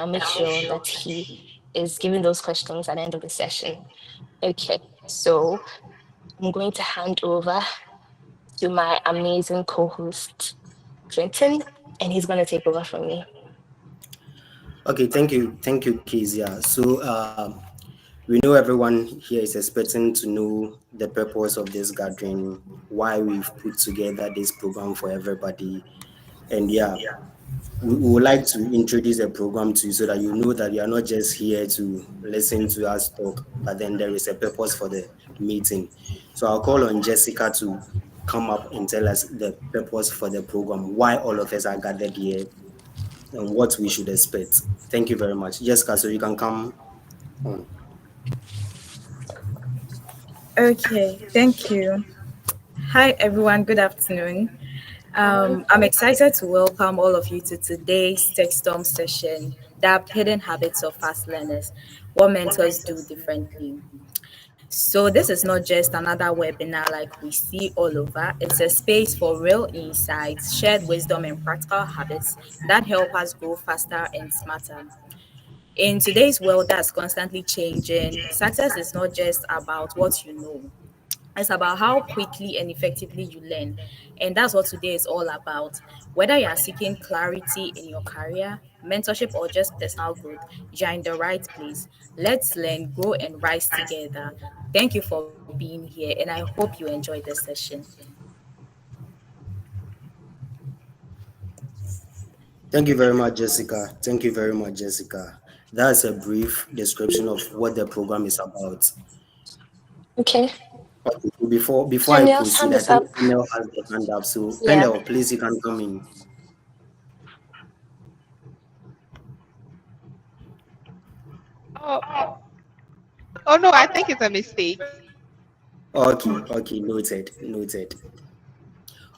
I'll make sure that he is given those questions at the end of the session. Okay, so I'm going to hand over to my amazing co-host, Trenton, and he's going to take over from me. Okay, thank you, Kezia. So, we know everyone here is expecting to know the purpose of this gathering, why we've put together this program for everybody, and yeah, we would like to introduce the program to you so that you know that you are not just here to listen to us talk, but then there is a purpose for the meeting. So I'll call on Jessica to come up and tell us the purpose for the program, why all of us are gathered here, and what we should expect. Thank you very much, Jessica. So you can come on. Okay, thank you. Hi, everyone. Good afternoon. I'm excited to welcome all of you to today's TechStorm session, dubbed Hidden Habits of Fast Learners, what mentors do differently. So, this is not just another webinar like we see all over. It's a space for real insights, shared wisdom, and practical habits that help us grow faster and smarter. In today's world that's constantly changing, success is not just about what you know, it's about how quickly and effectively you learn. And that's what today is all about. Whether you are seeking clarity in your career, mentorship, or just personal growth, you're in the right place. Let's learn, grow, and rise together. Thank you for being here, and I hope you enjoyed this session. Thank you very much, Jessica. Thank you very much, Jessica. That's a brief description of what the program is about. Okay, Okay, so before I Daniel's hand proceed, I is think up. Pendel has the hand up. So Yeah. Pendel, please, you can come in. Oh, oh no, I think it's a mistake. Okay, okay, noted, noted.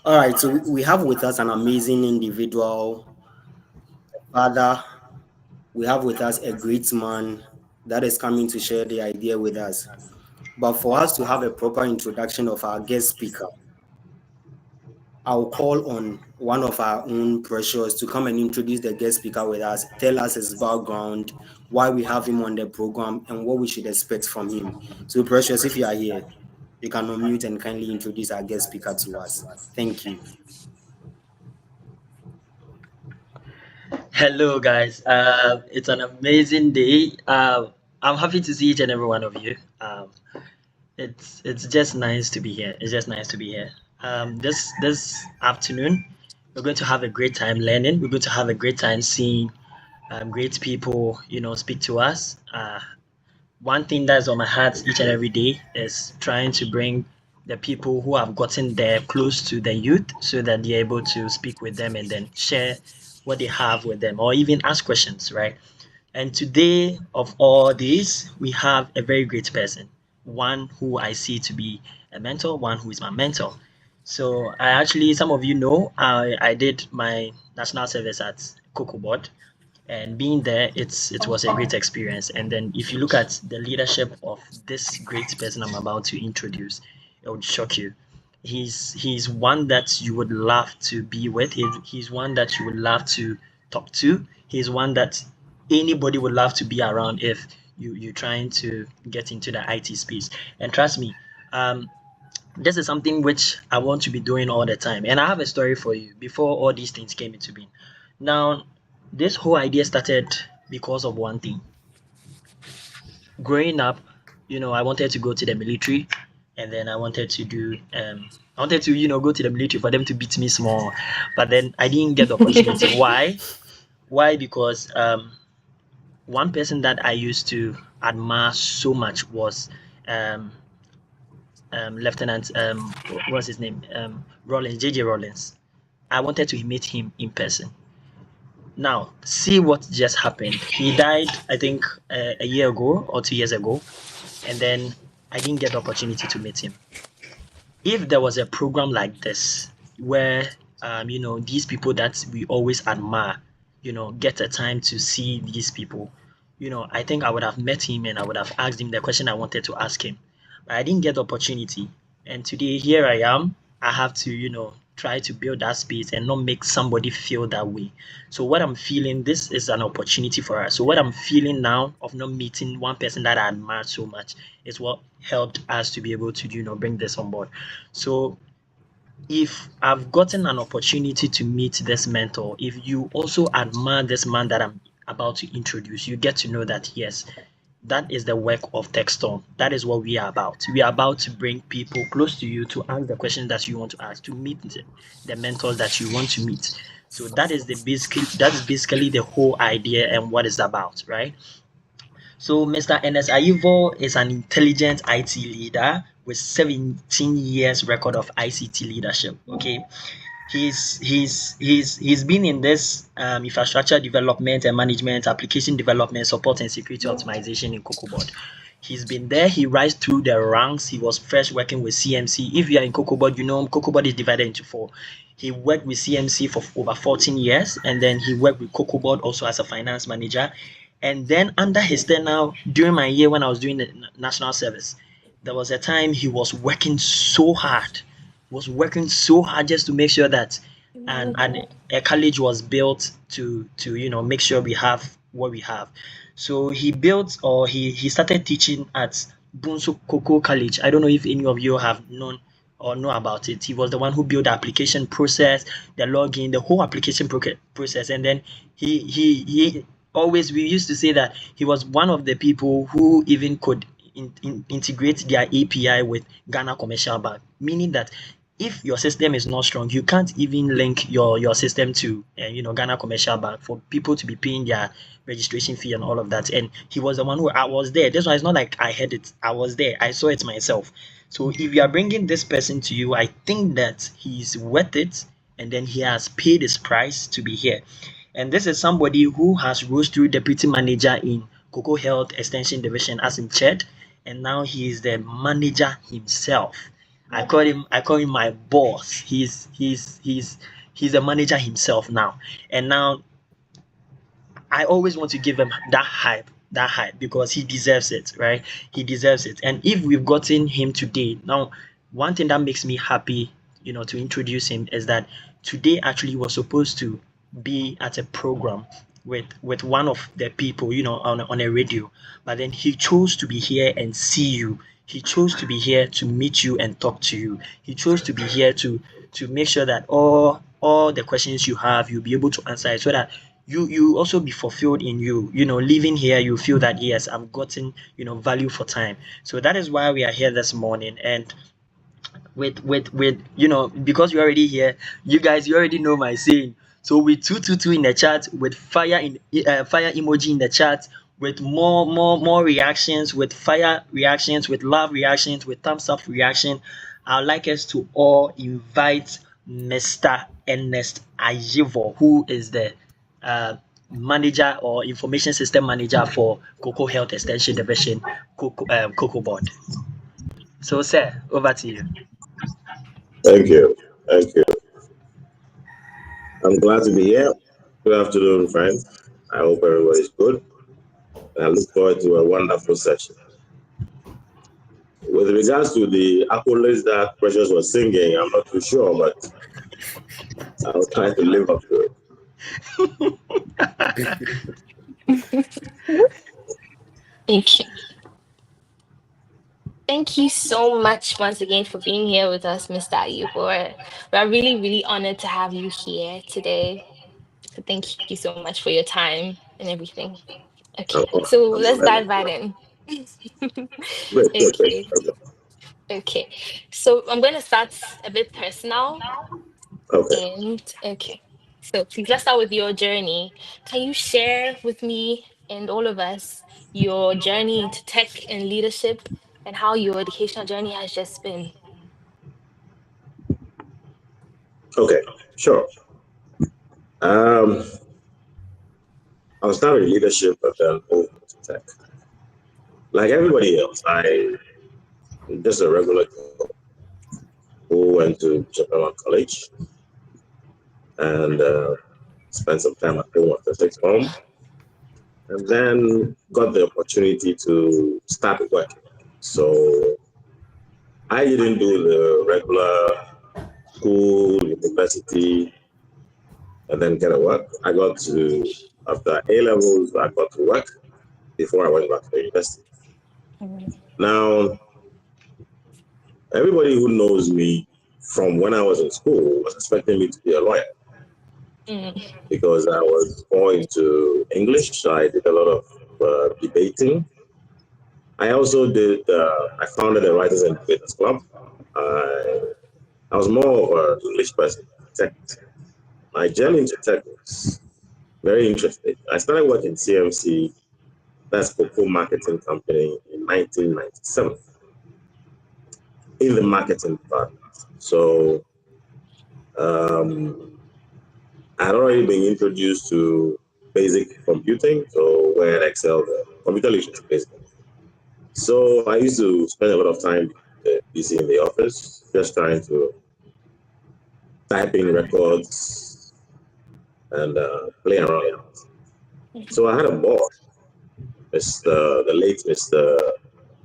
All right, so we have with us an amazing individual, father. We have with us a great man that is coming to share the idea with us. But for us to have a proper introduction of our guest speaker, I'll call on one of our own precious to come and introduce the guest speaker with us, tell us his background, why we have him on the program, and what we should expect from him. So, Precious, if you are here, you can unmute and kindly introduce our guest speaker to us. Thank you. Hello, guys. It's an amazing day. I'm happy to see each and every one of you. It's just nice to be here. It's just nice to be here. This afternoon, we're going to have a great time learning. We're going to have a great time seeing great people, speak to us. One thing that's on my heart each and every day is trying to bring the people who have gotten there close to the youth so that they're able to speak with them and then share what they have with them or even ask questions, right? And today, of all these, we have a very great person, one who I see to be a mentor, one who is my mentor. So I actually, some of you know, I did my national service at Cocoa Board, and being there, it was a great experience. And then if you look at the leadership of this great person I'm about to introduce, it would shock you. He's one that you would love to be with. He's one that you would love to talk to. He's one that anybody would love to be around if you're trying to get into the IT space. And trust me, this is something which I want to be doing all the time. And I have a story for you before all these things came into being. Now, this whole idea started because of one thing. Growing up, I wanted to go to the military, and then I wanted to go to the military for them to beat me small, but then I didn't get the opportunity. Why? Why? Because one person that I used to admire so much was um, Lieutenant what's his name? Rollins, JJ Rollins. I wanted to meet him in person. Now, see what just happened. He died, I think, a year ago or 2 years ago, and then I didn't get the opportunity to meet him. If there was a program like this where, these people that we always admire, get a time to see these people, I think I would have met him and I would have asked him the question I wanted to ask him. But I didn't get the opportunity. And today, here I am. I have to, try to build that space and not make somebody feel that way. So what I'm feeling, this is an opportunity for us. So what I'm feeling now of not meeting one person that I admire so much is what helped us to be able to, bring this on board. So if I've gotten an opportunity to meet this mentor, if you also admire this man that I'm about to introduce, you get to know that yes, that is the work of TechStorm. That is what we are about. We are about to bring people close to you to ask the questions that you want to ask, to meet the mentors that you want to meet. So that is basically the whole idea and what it's about, right? So Mr. Ernest Ayivo is an intelligent IT leader with 17 years record of ICT leadership. Okay, he's been in this infrastructure development and management, application development, support and security optimization in COCOBOD. He's been there. He rise through the ranks. He was first working with CMC. If you are in COCOBOD, you know COCOBOD is divided into four. He worked with CMC for over 14 years, and then he worked with COCOBOD also as a finance manager. And then under his tenure, during my year when I was doing the national service, there was a time he was working so hard, just to make sure that and a college was built to make sure we have what we have. So he built or he started teaching at Bunsu Cocoa College. I don't know if any of you have known or know about it. He was the one who built the application process, the login, the whole application process, and then he always we used to say that he was one of the people who even could integrate their API with Ghana Commercial Bank, meaning that if your system is not strong, you can't even link your system to Ghana Commercial Bank for people to be paying their registration fee and all of that. And he was the one who I was there. This one is not like I heard it. I was there. I saw it myself. So if you are bringing this person to you, I think that he's worth it, and then he has paid his price to be here. And this is somebody who has rose through deputy manager in Cocoa Health Extension Division as in CHED, and now he is the manager himself. I call him my boss. He's a manager himself now. And now I always want to give him that hype because he deserves it, right? He deserves it. And if we've gotten him today, now one thing that makes me happy, to introduce him is that today actually was supposed to be at a program with one of the people, on a radio, but then he chose to be here and see you. He chose to be here to meet you and talk to you. He chose to be here to make sure that all the questions you have, you'll be able to answer it so that you also be fulfilled in you. Living here, you feel that yes, I've gotten value for time. So that is why we are here this morning. And with because you're already here, you guys, you already know my saying. So with 222 in the chat, with fire emoji in the chat, with more reactions, with fire reactions, with love reactions, with thumbs up reaction, I'd like us to all invite Mr. Ernest Ajivo, who is the manager or information system manager for Cocoa Health Extension Division, Cocoa Board. So sir, over to you. Thank you. Thank you. I'm glad to be here. Good afternoon, friends. I hope everybody's good. And I look forward to a wonderful session. With regards to the accolades that Precious was singing, I'm not too sure, but I'll try to live up to it. Thank you. Thank you so much once again for being here with us, Mr. Ayubor. We're really, really honored to have you here today. So thank you so much for your time and everything. Okay, so let's dive right in. Okay. Okay. So I'm going to start a bit personal. Okay. So please, let's start with your journey. Can you share with me and all of us your journey into tech and leadership and how your educational journey has just been? Okay, sure. I'll start with leadership and then move to tech. Like everybody else, I'm just a regular who went to Japan College and spent some time at home at the TechStorm, and then got the opportunity to start working. So I didn't do the regular school, university, and then get a work. I got to, after A levels, I got to work before I went back to university. Now, everybody who knows me from when I was in school was expecting me to be a lawyer because I was more into English. I did a lot of debating. I also did, I founded the Writers and Debaters Club. I was more of an English person. Tech. My journey into tech was very interesting. I started working CMC, that's Cocoa Marketing Company, in 1997 in the marketing department. So I had already been introduced to basic computing, so Word, Excel, computer literacy basically. So I used to spend a lot of time busy in the office, just trying to type in records and play around. So I had a boss, the late Mr.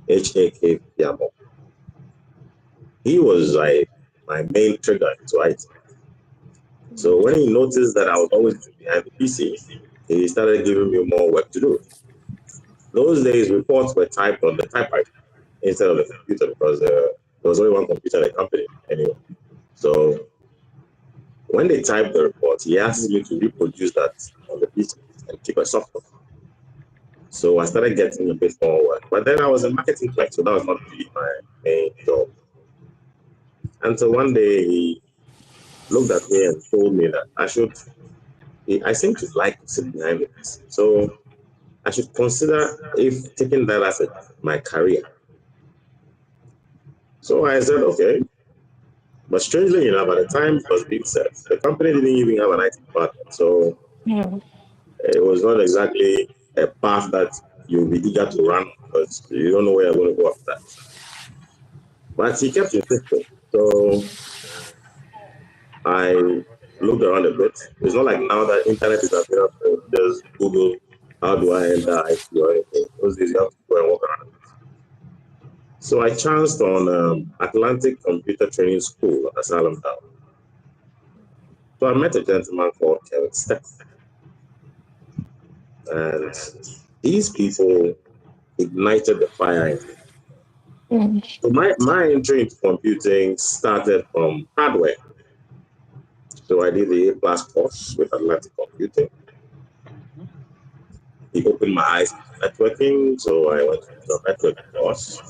H.A.K. Piamo. He was like my main trigger into IT. So when he noticed that I was always behind the PC, he started giving me more work to do. Those days, reports were typed on the typewriter instead of the computer because there was only one computer in the company anyway. So when they typed the report, he asked me to reproduce that on the PC and keep a software. So I started getting a bit more work. But then I was a marketing clerk, so that was not really my main job. And so one day he looked at me and told me that I seem to like to sit behind the PC. So I should consider if taking that as my career. So I said, okay. But strangely enough, at the time it was being said, the company didn't even have an IT department. So it was not exactly a path that you'll be eager to run because you don't know where you're going to go after that. But he kept insisting. So I looked around a bit. It's not like now that internet is available. Just Google, how do I enter IT or anything. Those days you have to go and walk around. So I chanced on Atlantic Computer Training School at Asylum Town. So I met a gentleman called Kevin Steck. And these people ignited the fire in me. So my entry into computing started from hardware. So I did the A+ course with Atlantic Computing. He opened my eyes to networking, so I went to the networking course.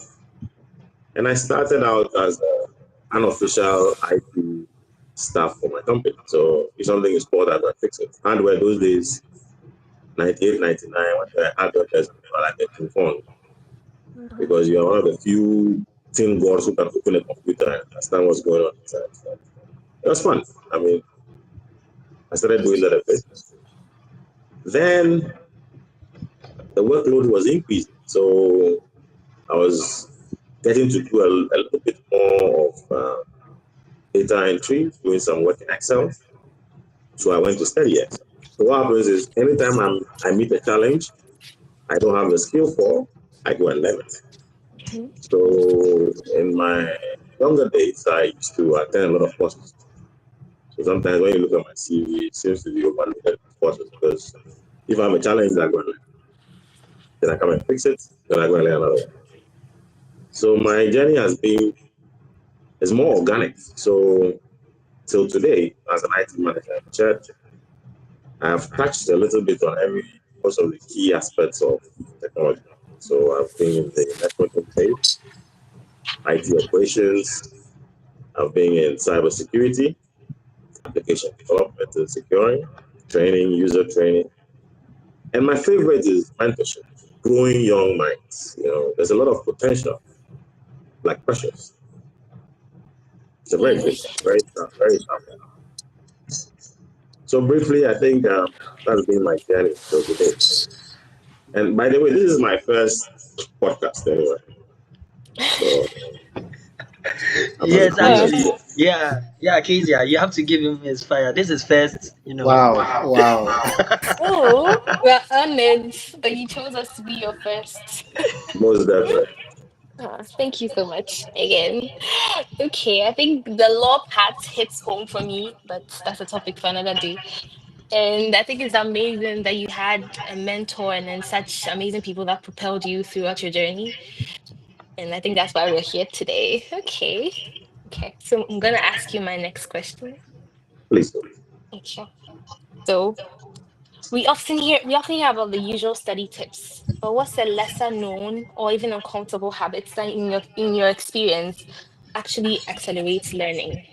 And I started out as an unofficial IT staff for my company. So if something is poor, I go fix it. Hardware those days, 98, 99, when the hardware person were like a phone. Because you are one of the few team gods who can open a computer and understand what's going on inside. It was fun. I mean, I started doing that a bit. Then the workload was increasing. So I was getting to do a little bit more of data entry, doing some work in Excel. So I went to study it. So what happens is anytime I meet a challenge I don't have the skill for, I go and learn it. So in my younger days, I used to attend a lot of courses. So sometimes when you look at my CV, it seems to be overloaded courses because if I have a challenge, I go and learn. Then I come and fix it, then I go and learn another one. So my journey is more organic. So till today, as an IT manager at church, I have touched a little bit on most of the key aspects of technology. So I've been in the networking space, IT operations, I've been in cybersecurity, application development and securing, training, user training. And my favorite is mentorship, growing young minds. You know, there's a lot of potential, like precious. It's a very good, very sharp, very sharp. So briefly, I think that's been my journey till today. And by the way, this is my first podcast anyway. So Yes, actually, yeah, Kezia, you have to give him his fire. This is first, Wow. Oh, we're honored that you chose us to be your first. most definitely. Thank you so much again. Okay, I think the law part hits home for me, but that's a topic for another day. And I think it's amazing that you had a mentor and then such amazing people that propelled you throughout your journey. And I think that's why we're here today. Okay. Okay. So I'm gonna ask you my next question. Please do. Okay. So we often hear about the usual study tips, but what's a lesser known or even uncomfortable habits that in your experience actually accelerates learning?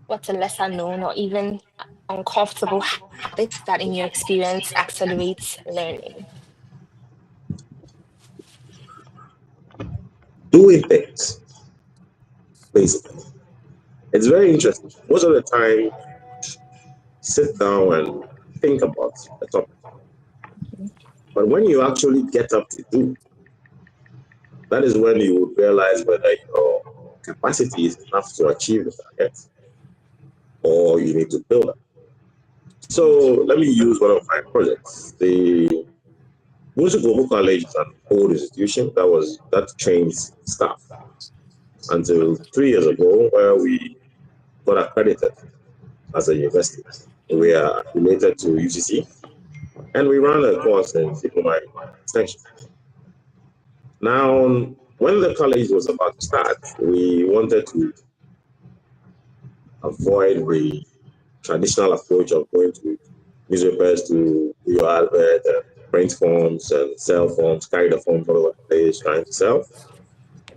What's a lesser known or even uncomfortable habit that in your experience accelerates learning? Doing things, basically. It's very interesting. Most of the time, sit down and think about a topic. But when you actually get up to do, that is when you would realize whether your capacity is enough to achieve the target or you need to build up. So let me use one of my projects. The Music Global College is an old institution that trains staff until 3 years ago, where we got accredited as a university. We are related to UCC, and we ran a course in diploma extension. Now, when the college was about to start, we wanted to avoid the traditional approach of going to newspapers to do your advert and print forms and sell forms, carry the forms all over the place trying to sell.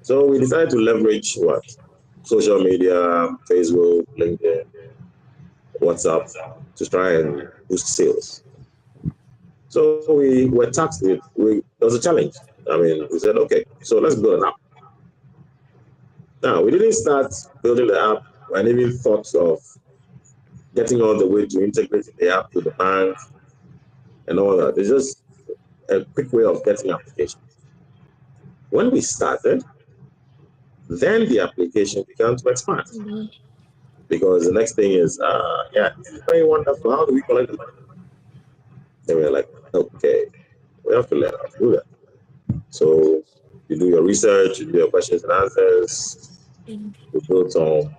So we decided to leverage what? Social media, Facebook, LinkedIn, WhatsApp to try and boost sales. So we were tasked with, there was a challenge. I mean, we said, okay, so let's build an app. Now, we didn't start building the app and even thought of getting all the way to integrating the app to the bank and all that. It's just a quick way of getting applications. When we started, then the application began to expand Mhm. because the next thing is, yeah, this is very wonderful. How do we collect the money? Then we're like, okay, we have to learn how to do that. So you do your research, you do your questions and answers, you build some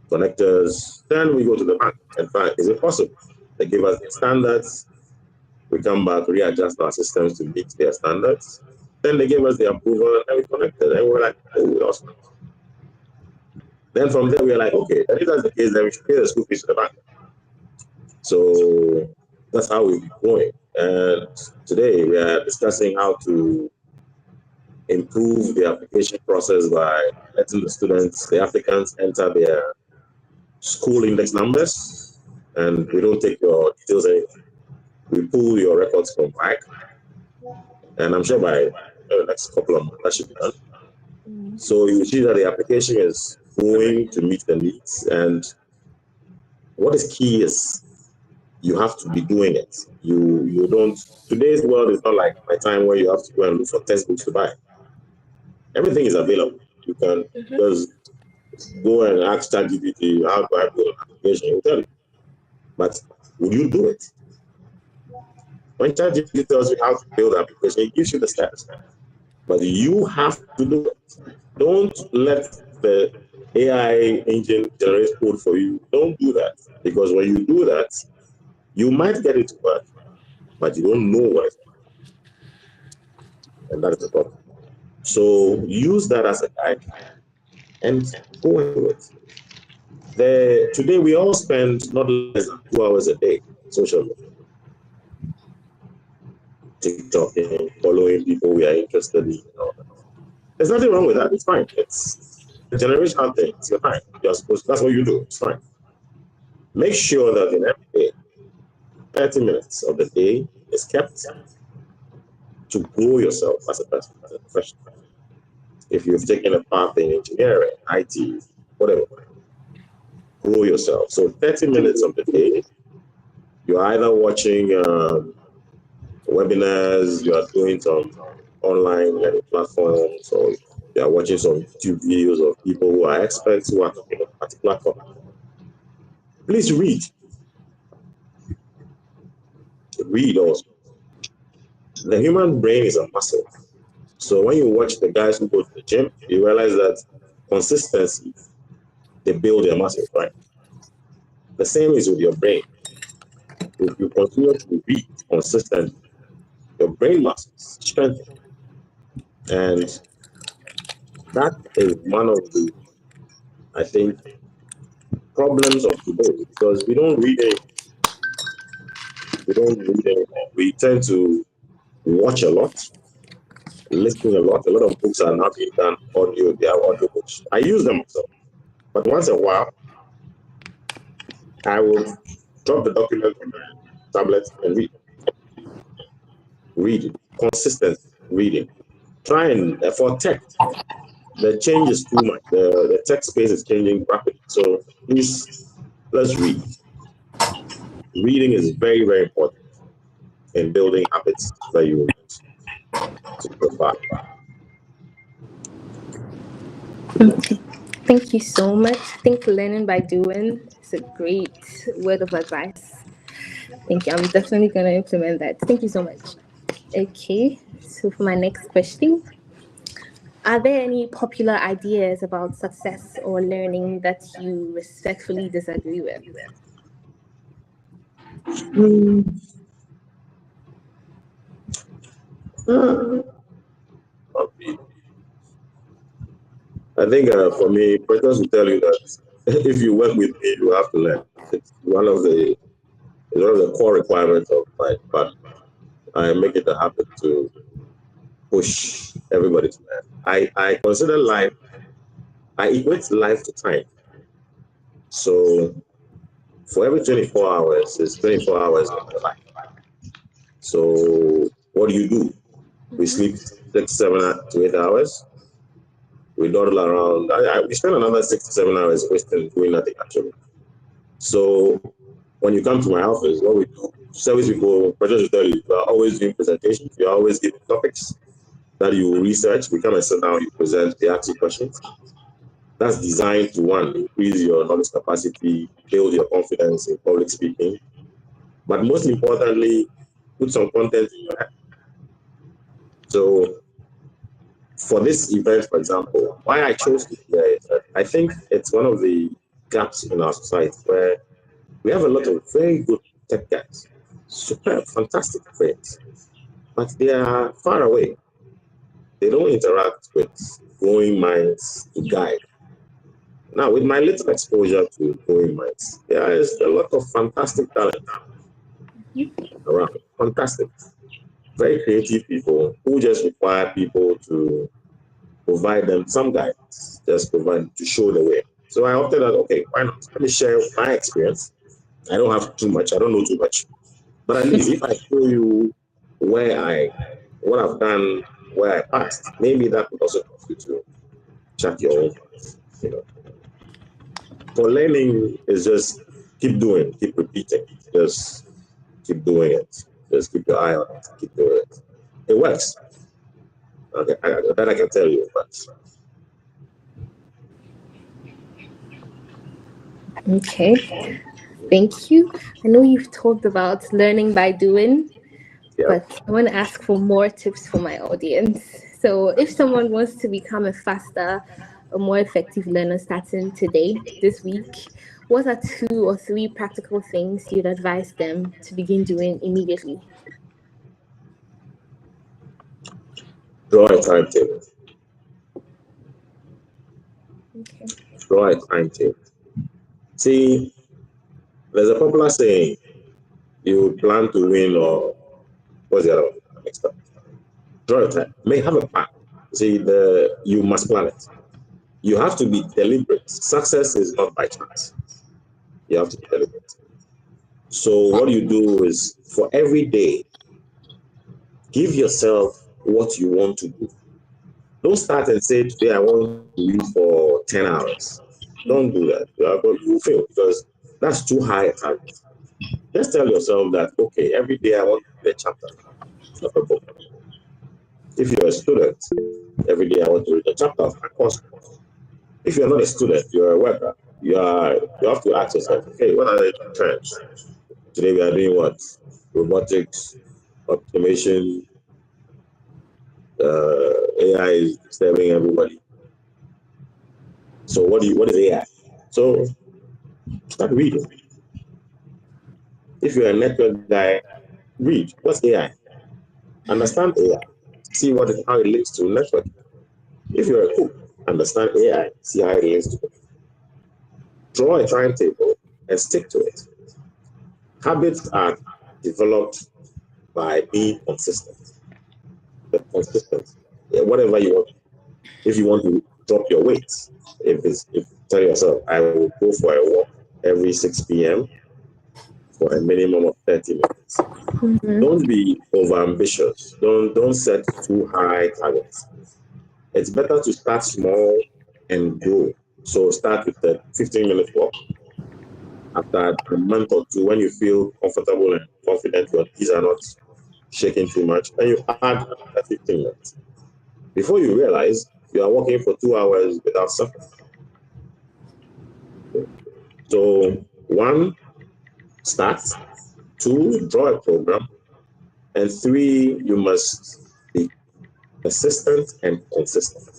connectors, then we go to the bank and find, is it possible? They give us their standards, we come back, readjust our systems to meet their standards. Then they gave us the approval and we connected. And we're like, oh, awesome. Then from there, we're like, okay, if that's the case, then we should pay the school fees to the bank. So that's how we've been growing. And today we are discussing how to improve the application process by letting the students, the applicants, enter their school index numbers. And we don't take your details anymore. We pull your records from back. And I'm sure by the next couple of months that should be done. So you see that the application is going to meet the needs. And what is key is you have to be doing it. You don't. Today's world is not like my time where you have to go and look for textbooks to buy. Everything is available. You can just go and ask ChatGPT how do I build an application. It will tell you. But will you do it? When ChatGPT tells you how to build an application, it gives you the steps. But you have to do it. Don't let the AI engine generate code for you. Don't do that. Because when you do that, you might get it to work, but you don't know what it's doing. And that is the problem. So use that as a guide and go and do it. Today we all spend not less than 2 hours a day on social media, TikToking, following people we are interested in. There's nothing wrong with that. It's fine. It's a generational thing. It's your time. You're supposed. That's what you do. It's fine. Make sure that in every day, 30 minutes of the day is kept to grow yourself as a person, as a professional. If you've taken a path in engineering, IT, whatever, grow yourself. So 30 minutes of the day, you're either watching webinars, you are doing some online learning platforms, or you are watching some YouTube videos of people who are experts who are talking on a particular topic. Please read. Read also. The human brain is a muscle. So when you watch the guys who go to the gym, you realize that consistency, they build their muscles, right? The same is with your brain. If you continue to read consistently, your brain muscles strengthen. And that is one of the, I think, problems of today because we don't read anymore. We don't read anymore. We tend to watch a lot, listen a lot. A lot of books are now being done audio, they are audio books. I use them myself. But once in a while, I will drop the document on my tablet and read. Reading, consistent reading. Try and for tech, the change is too much. The tech space is changing rapidly. So please, let's read. Reading is very, very important in building habits that you want to provide. Okay. Thank you so much. I think learning by doing is a great word of advice. Thank you. I'm definitely going to implement that. Thank you so much. Okay. So, for my next question, are there any popular ideas about success or learning that you respectfully disagree with? Hmm. Okay. I think for me, Pretos will tell you that if you work with me, you have to learn. It's one of the core requirements of mine. But I make it a habit to push everybody to learn. I consider life, I equate life to time. So for every 24 hours, it's 24 hours of your life. So what do? We sleep 6, 7 to 8 hours. We dawdle around. We spend another 6 to 7 hours wasting doing nothing actually. So when you come to my office, what we do, service people, projects will tell you, you are always doing presentations, you are always giving topics that you research. We come and sit down, you present, they ask you questions. That's designed to one, increase your knowledge capacity, build your confidence in public speaking, but most importantly, put some content in your head. So for this event, for example, why I chose to be here is that I think it's one of the gaps in our society where we have a lot of very good tech guys, super fantastic brains, but they are far away. They don't interact with growing minds to guide. Now, with my little exposure to growing minds, there is a lot of fantastic talent around. Fantastic, very creative people who just require people to provide them some guidance, just provide to show the way. So I opted out, okay, why not? Let me share my experience. I don't have too much, I don't know too much. But at least if I show you what I've done, where I passed, maybe that would also help you to check your own path. For learning is just keep doing, keep repeating, just keep doing it. Just keep your eye on it, keep doing it. It works. Okay, that I can tell you, but Okay. Thank you. I know you've talked about learning by doing, yeah. but I want to ask for more tips for my audience. So, if someone wants to become a faster, a more effective learner starting today, this week, what are 2 or 3 practical things you'd advise them to begin doing immediately? Draw a timetable. Okay. Draw a timetable. See, there's a popular saying, you plan to win or what's the other one? Next up. Draw a time. May have a plan. See, you must plan it. You have to be deliberate. Success is not by chance. You have to be deliberate. So what you do is for every day, give yourself what you want to do. Don't start and say, today I want to read for 10 hours. Don't do that. You fail because that's too high a target. Just tell yourself that, okay, every day I want to read a chapter of a book. If you're a student, every day I want to read a chapter of my course. If you're not a student, you're a worker, you have to ask yourself, okay, what are the trends? Today we are doing what? Robotics, automation, AI is disturbing everybody. So what is AI? So start reading. If you're a network guy, read. What's AI? Understand AI. See how it links to network. If you're a cook, understand AI. See how it links to it. Draw a timetable and stick to it. Habits are developed by being consistent. But consistent. Yeah, whatever you want. If you want to drop your weight, if tell yourself, I will go for a walk every 6 p.m. for a minimum of 30 minutes. Don't be over ambitious. Don't set too high targets. It's better to start small and grow. So start with a 15-minute walk. After a month or two, when you feel comfortable and confident, your knees are not shaking too much, then you add another 15 minutes. Before you realize, you are walking for 2 hours without suffering. So, one, start. Two, draw a program. And three, you must be persistent and consistent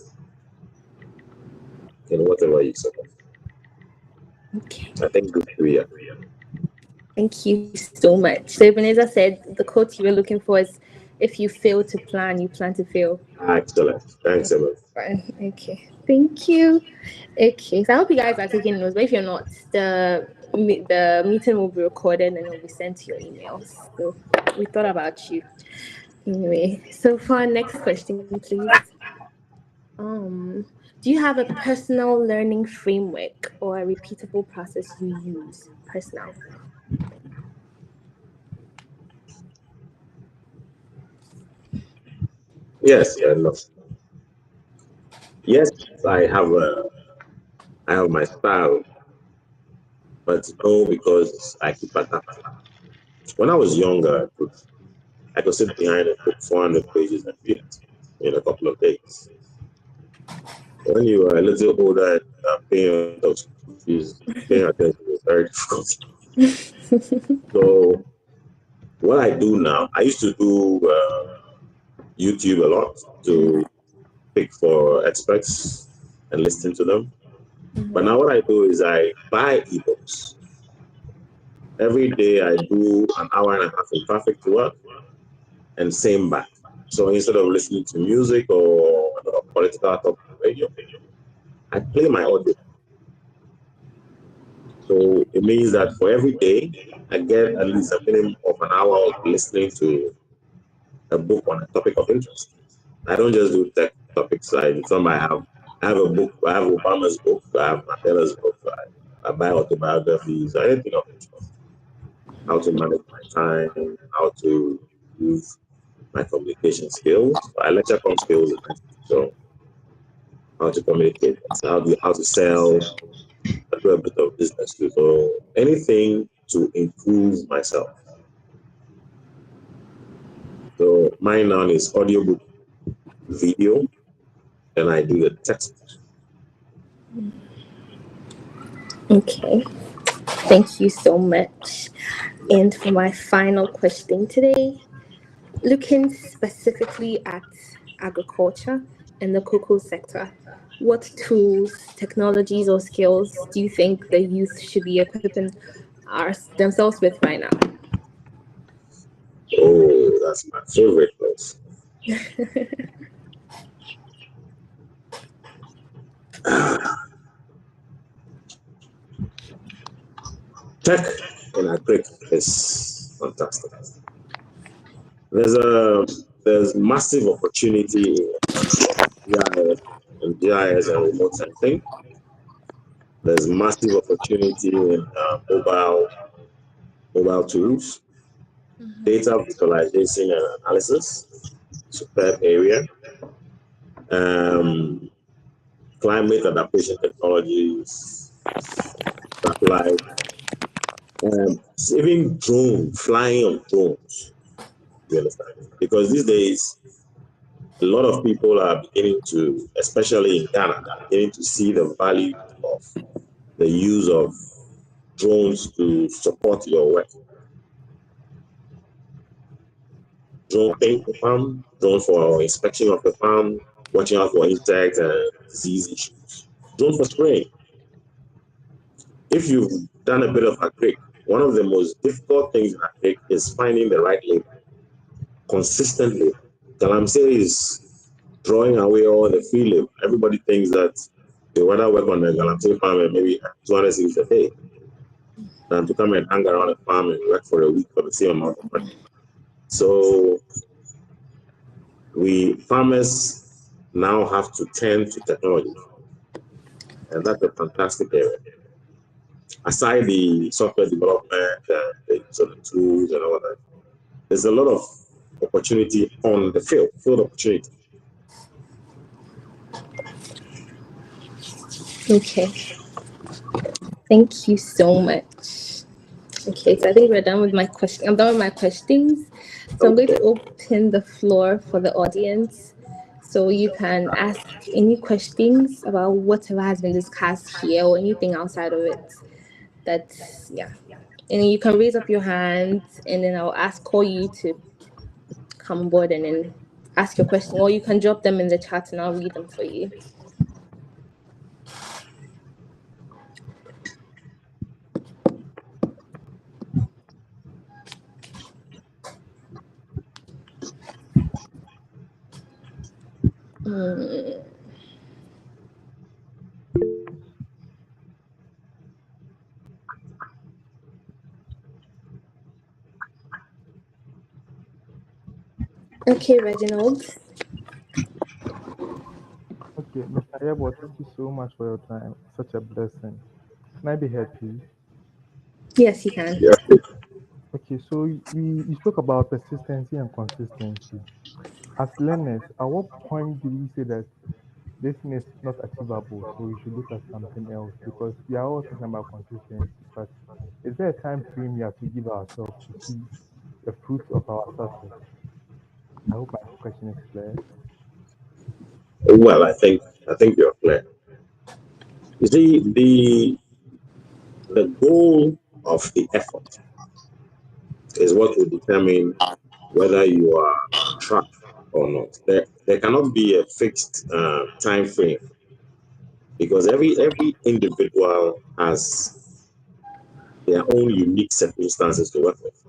in whatever you support. Okay. I think the three are. Thank you so much. So Ebenezer said the quote you were looking for is, if you fail to plan, you plan to fail. Excellent. Thanks, Emma. Fine. Okay. Thank you. Okay. So I hope you guys are taking notes, but if you're not, the meeting will be recorded and it will be sent to your emails. So we thought about you. Anyway, so for our next question, please. Do you have a personal learning framework or a repeatable process you use? Personal. Yes, no. Yes, I have my style, but no, because I keep adapting. When I was younger, I could sit behind a book 400 pages and read it in a couple of days. When you are a little older and paying your school fees, paying attention is very difficult. So what I do now, I used to do YouTube a lot to pick for experts and listen to them. But now what I do is I buy ebooks. Every day I do an hour and a half in traffic to work and same back. So instead of listening to music or political talk on the radio, I play my audio. So it means that for every day, I get at least a minimum of an hour of listening to a book on a topic of interest. I don't just do tech topics. I have a book. I have Obama's book. I have Mandela's book. I buy autobiographies. Anything of interest. How to manage my time. How to improve my communication skills. I lecture com skills, so how to communicate, how to sell. I do a bit of business too. So anything to improve myself. So mine now is audiobook, video, and I do the text. Okay. Thank you so much. And for my final question today, looking specifically at agriculture and the cocoa sector, what tools, technologies, or skills do you think the youth should be equipping themselves with right now? Oh, that's my favorite place. Tech in agric is fantastic. There's massive opportunity in GIS and remote sensing. There's massive opportunity in mobile tools, data visualization and analysis, superb area. Um, Climate adaptation technologies, satellite, even flying on drones. You understand? Because these days, a lot of people are beginning to, especially in Ghana, beginning to see the value of the use of drones to support your work. Drone paint the farm, drone for inspection of the farm, watching out for insects and disease issues. Drone for spraying. If you've done a bit of agric, one of the most difficult things in agric is finding the right label, consistent label. Galamsey is drawing away all the free label. Everybody thinks that they rather work on the Galamsey farm and maybe 200 cedis a day than to come and hang around the farm and work for a week for the same amount of money. So we farmers now have to turn to technology, and that's a fantastic area. Aside the software development and the use of the tools and all that, there's a lot of opportunity on the field opportunity. Okay. Thank you so much. Okay, so I think we're done with my question. I'm done with my questions. So I'm going Okay. to open the floor for the audience. So you can ask any questions about whatever has been discussed here or anything outside of it. That's yeah. And you can raise up your hand and then I'll call you to come on board and then ask your question. Or you can drop them in the chat and I'll read them for you. Okay, Reginald. Okay, Mr. Yabo, thank you so much for your time. Such a blessing. Can I be heard, please? Yes, you can. Yeah. Okay, so you spoke about persistency and consistency. As learners, at what point do we say that this thing is not achievable, so we should look at something else? Because we are all talking about consistency, but is there a time frame we have to give ourselves to see the fruits of our success? I hope my question is clear. Well, I think you're clear. You see, the goal of the effort is what will determine whether you are on track or not. There cannot be a fixed time frame because every individual has their own unique circumstances to work with.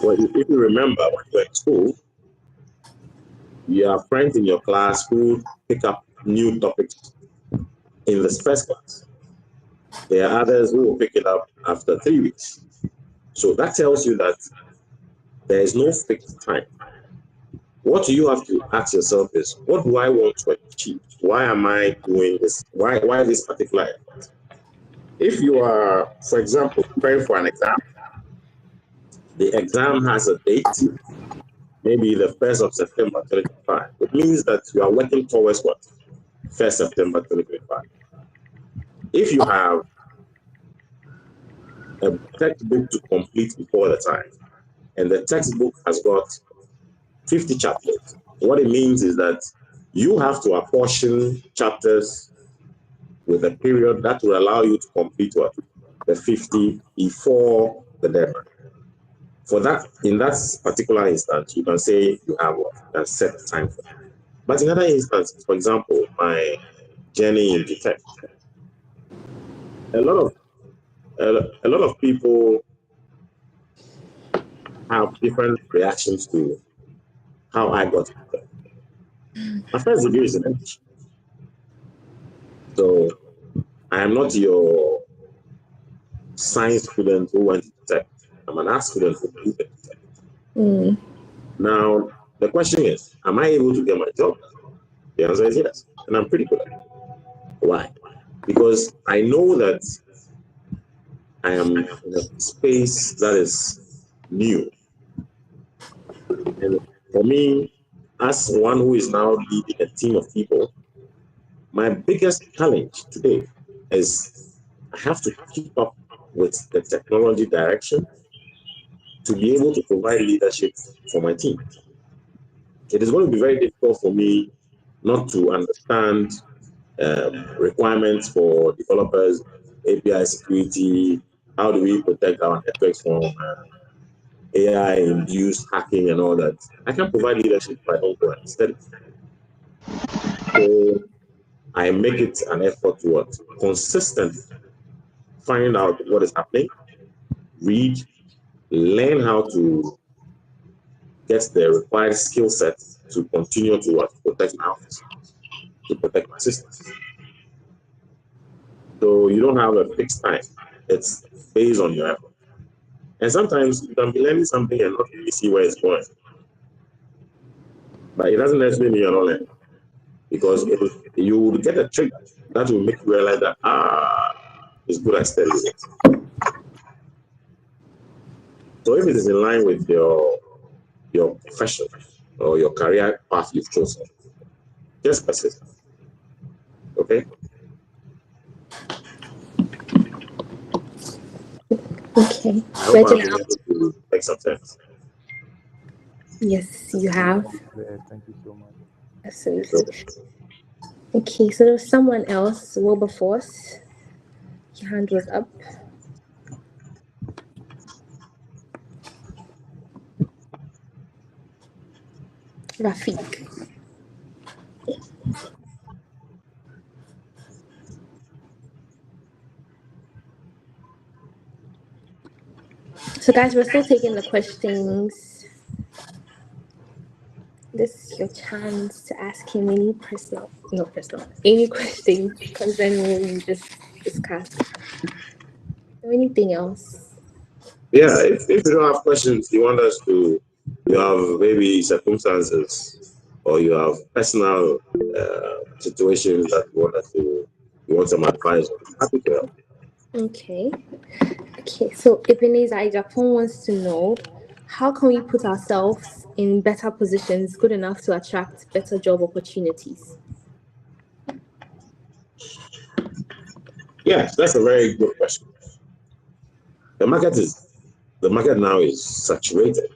Well, if you remember when you were in school, you have friends in your class who pick up new topics in the first class. There are others who will pick it up after 3 weeks. So that tells you that there is no fixed time. What you have to ask yourself is, what do I want to achieve? Why am I doing this? Why this particular effort? If you are, for example, preparing for an exam, the exam has a date, maybe the 1st of September 2025. It means that you are working towards what? 1st September 2025. If you have a textbook to complete before the time, and the textbook has got 50 chapters, what it means is that you have to apportion chapters with a period that will allow you to complete what? The 50 before the deadline. For that, in that particular instance, you can say you have what? A set time for. But in other instances, for example, my journey into tech, a lot of a lot of people have different reactions to how I got into tech. My first degree is in English, so I am not your science student who went to tech. I'm an art student who went to tech. Now, the question is, am I able to get my job? The answer is yes, and I'm pretty good at it. Why? Because I know that I am in a space that is new. And for me, as one who is now leading a team of people, my biggest challenge today is I have to keep up with the technology direction to be able to provide leadership for my team. It is going to be very difficult for me not to understand requirements for developers, API security, how do we protect our networks from AI induced hacking and all that. I can provide leadership if I don't go and study. So I make it an effort to what? Consistently find out what is happening, read, learn how to get the required skill set to continue to what? Protect my office, to protect my systems. So you don't have a fixed time. It's based on your effort. And sometimes you can be learning something and not really see where it's going. But it doesn't necessarily mean you're not learning because you will get a trick that will make you realize that it's good I study it. So if it is in line with your profession or your career path you've chosen, just persist. Okay. Okay. I hope I've been Reginald. able to make some sense. Yes, you Very, have. very clear. Thank you so much. So Absolutely. Okay, so there's someone else, Wilberforce. Your hand was up. Rafiq. So, guys, we're still taking the questions. This is your chance to ask him any any questions concerning what we just discussed. Or anything else. yeah, if you don't have questions, you want us to, you have maybe circumstances or you have personal situations that you want us to, you want some advice on, happy to help. Okay. Okay, so Ebenezer Japan wants to know how can we put ourselves in better positions good enough to attract better job opportunities? Yes, that's a very good question. The market is the market now is saturated.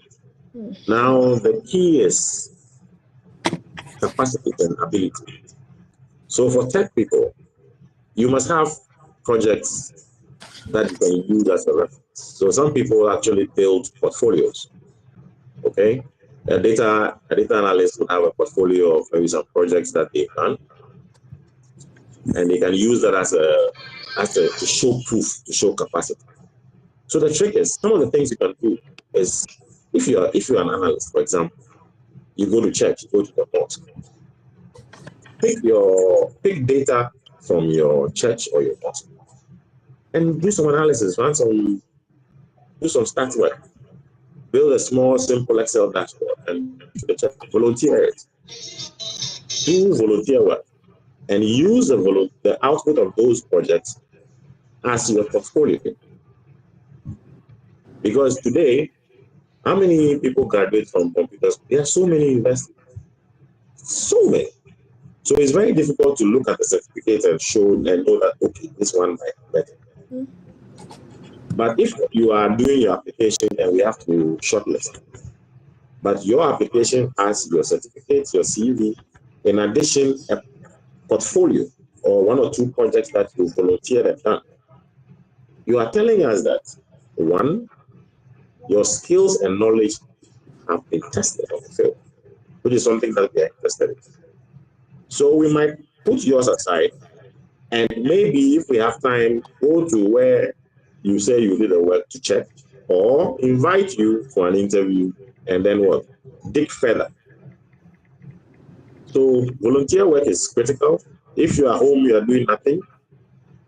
Now the key is capacity and ability. So for tech people, you must have projects that you can use as a reference. So some people actually build portfolios. Okay, a data analyst will have a portfolio of maybe some projects that they've done, and they can use that as a to show proof, to show capacity. So the trick is some of the things you can do is if you're an analyst, for example, you go to church, you go to the mosque, pick data from your church or your mosque and do some analysis, do some stat work, build a small simple Excel dashboard and to the church, volunteer it, do volunteer work and use the output of those projects as your portfolio. Because today, how many people graduate from computers? There are so many universities, so many. So it's very difficult to look at the certificate and show and know that, okay, this one might be better. But if you are doing your application and we have to shortlist, but your application has your certificates, your CV, in addition, a portfolio or one or two projects that you volunteered and done, you are telling us that one, your skills and knowledge have been tested on the field, which is something that we are interested in. So we might put yours aside and maybe if we have time, go to where you say you did the work to check or invite you for an interview and then what? Dig further. So volunteer work is critical. If you are home, you are doing nothing,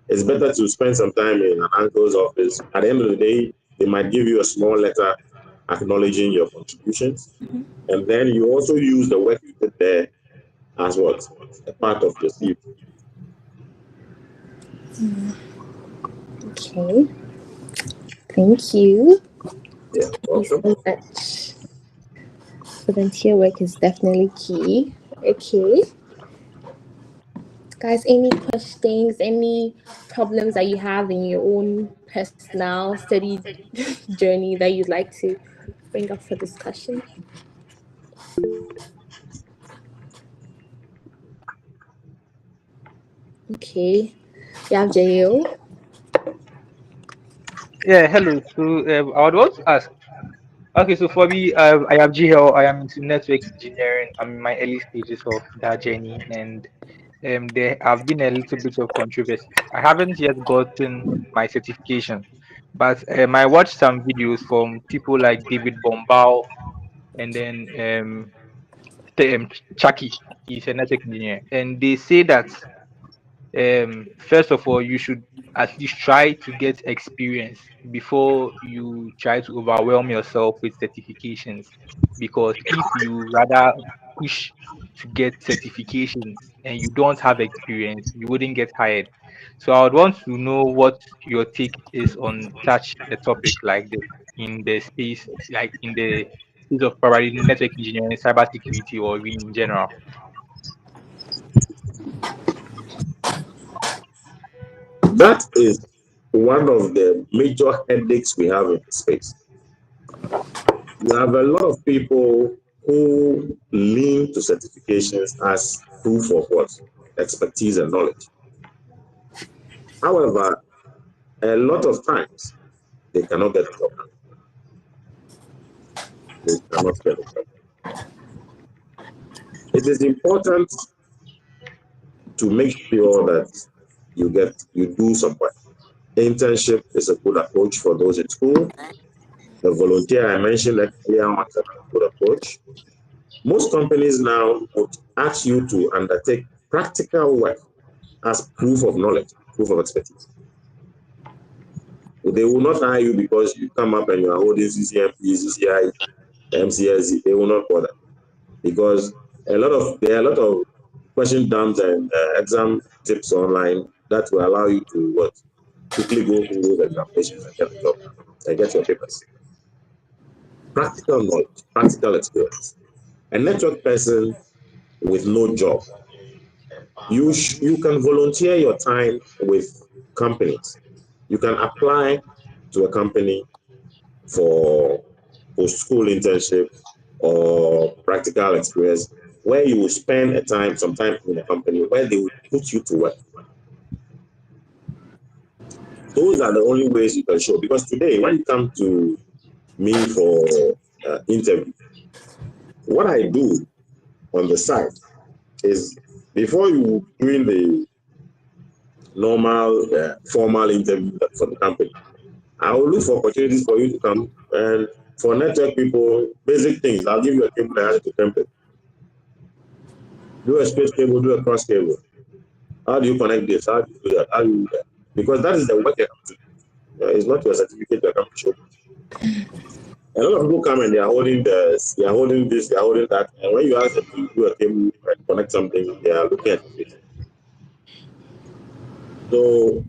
it's better to spend some time in an uncle's office. At the end of the day, they might give you a small letter acknowledging your contributions. And then you also use the work you did there as what? A part of your CV. Okay. Thank you. Yeah, Thank you welcome. so much. Volunteer work is definitely key. Okay. Guys, any questions, any problems that you have in your own personal study journey that you'd like to bring up for discussion? Okay. You have JO. Yeah, hello. So I would want to ask. Okay, so for me, I am GL. I am into network engineering. I'm in my early stages of that journey, and there have been a little bit of controversy. I haven't yet gotten my certification, but I watched some videos from people like David Bombal and then Chucky. He's a network engineer, and they say that first of all, you should at least try to get experience before you try to overwhelm yourself with certifications. Because if you rather push to get certifications and you don't have experience, you wouldn't get hired. So I would want to know what your take is on such a topic like this in the space, like in the space of probably network engineering, cybersecurity, or even in general. That is one of the major headaches we have in the space. You have a lot of people who lean to certifications as proof of what? Expertise and knowledge. However, a lot of times they cannot get the job done. They cannot get the job done. It is important to make sure that you do some work. Internship is a good approach for those in school. The volunteer I mentioned earlier on is a good approach. Most companies now would ask you to undertake practical work as proof of knowledge, proof of expertise. They will not hire you because you come up and you are holding CCMP, CCI, MCSC. They will not bother because there are a lot of question dumps and exam tips online that will allow you to quickly go through those examinations and get the job done and get your papers. Practical knowledge, practical experience. A network person with no job, you can volunteer your time with companies. You can apply to a company for post-school internship or practical experience where you will spend some time in a company where they will put you to work. Those are the only ways you can show. Because today, when you come to me for interview, what I do on the side is before you doing the normal formal interview for the company, I will look for opportunities for you to come. And for network people, basic things, I'll give you a cable that has to template. Do a straight cable, do a cross cable. How do you connect this? How do you do that? How do you do that? Because that is the work you have to do. It's not your certificate that comes to show. A lot of people come and they are holding this, they are holding this, they are holding that. And when you ask them to do a cable and connect something, they are looking at your face. So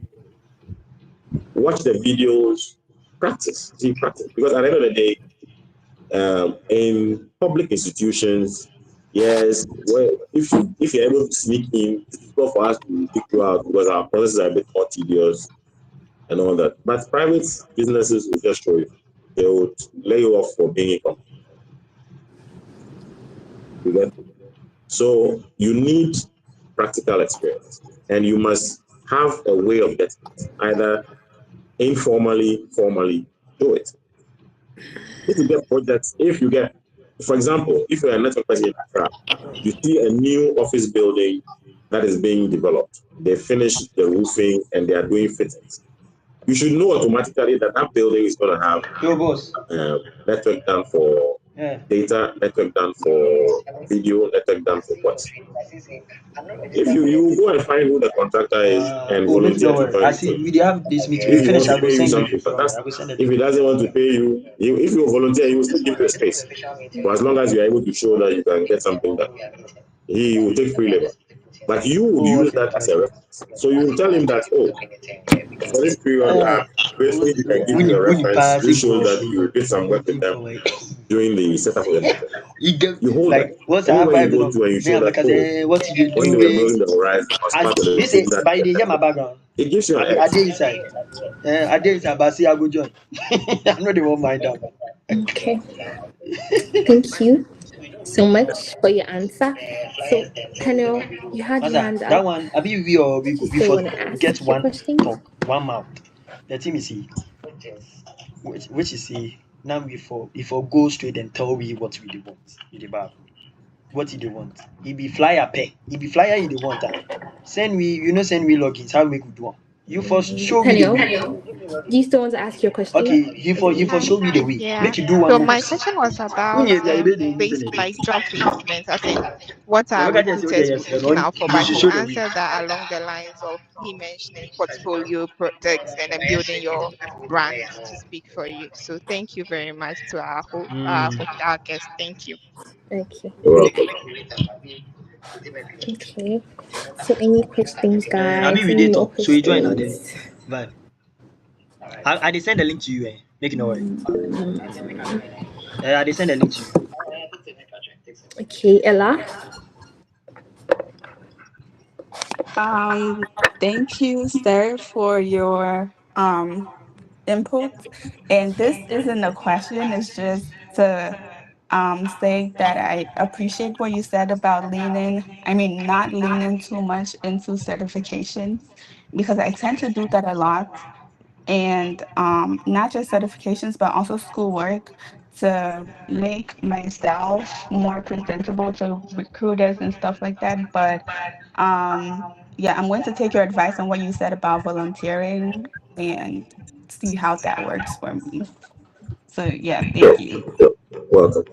watch the videos, practice, practice. Because at the end of the day, in public institutions, yes, well, if you're able to sneak in, it's difficult for us to pick you out because our processes are a bit more tedious and all that. But private businesses will just show you. They would lay you off for being income. You get it? So you need practical experience, and you must have a way of getting it, either informally, formally. Do it. If you get projects, for example, if you're a network person in Accra, you see a new office building that is being developed. They finished the roofing and they are doing fittings. You should know automatically that that building is going to have network done for data, network done for video, network done for what. If you go and find who the contractor is and volunteer to join the team, We have this meeting. if We he finish. wants to I go pay you send you. something fantastic, if he doesn't want to pay you, if you volunteer, he will still give you a space. For as long as you are able to show that you can get something done, he will take free labor. But you would use that as a reference. So you will tell him that, oh, for this period, basically you can give you a reference. This shows that you did some work with them during the setup of the network. You hold that. Once I have Anywhere you 5 go to and you me show and that, Becca oh, say, what you when do? they were building the horizon, I was As part of the they say, team that by the hear my background. it gives you an I edge. did inside. I did inside, but see, I go join. I'm not the one mind down. Okay. Thank you so much for your answer. So, panel, you had your Master, hand that up. one, I be we or Did you we still for want to get ask your one questions? talk, one mouth. Let me see. Which is see now we for go straight and tell we what we want. We the bad. what he dey want. He be flyer pay. He be flyer he dey want am. Send we, send we logins, how we could do am. You first show we the Daniel, way. do you still want to ask your question? Okay, he for Hi. show me the way. Yeah. Make you do one So move. my question was Who about need the ebe dey use like anything? job placements, as in what The are mega just say recruiters yes, be looking out for? you But should he show the way. answered that along the lines of he mentioning portfolio projects and then building your brand to speak for you. So thank you very much to our whole Hmm. our guest. Thank you. Okay, You're great. welcome. Okay. So any questions, Abi guys? we Any dey more talk. So you join now then. questions? Vibe. I dey send the link to you. Make you no worry. I dey send the link to you. Okay, Ella. Um, Thank you, sir, for your input. And this isn't a question, it's just to say that I appreciate what you said about not leaning too much into certifications because I tend to do that a lot. And not just certifications, but also schoolwork to make myself more presentable to recruiters and stuff like that. But yeah, I'm going to take your advice on what you said about volunteering and see how that works for me. So yeah, Sure, thank you. sure. Welcome.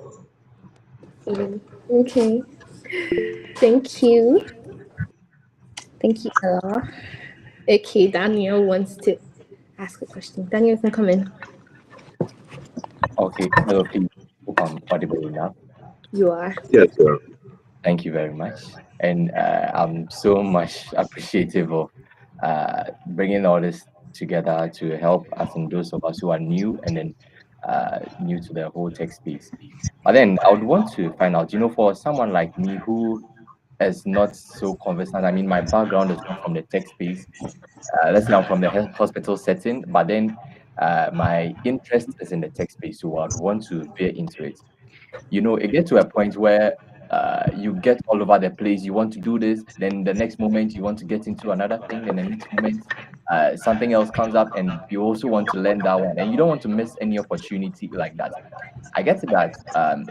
Okay. Thank you. Thank you, Ella. Okay, Daniel wants to ask a question. Daniel can come in. Okay, hello, please. Hope I'm audible enough. You are. Yes, sir. Thank you very much. And I'm so much appreciative of bringing all this together to help us and those of us who are new and then new to the whole tech space. But then I would want to find out, for someone like me who is not so conversant, I mean, my background is not from the tech space. Let's say I'm from the hospital setting, but then my interest is in the tech space, so I'd want to veer into it. It gets to a point where you get all over the place. You want to do this, then the next moment you want to get into another thing, then the next moment something else comes up, and you also want to learn that one, and you don't want to miss any opportunity like that. I get it that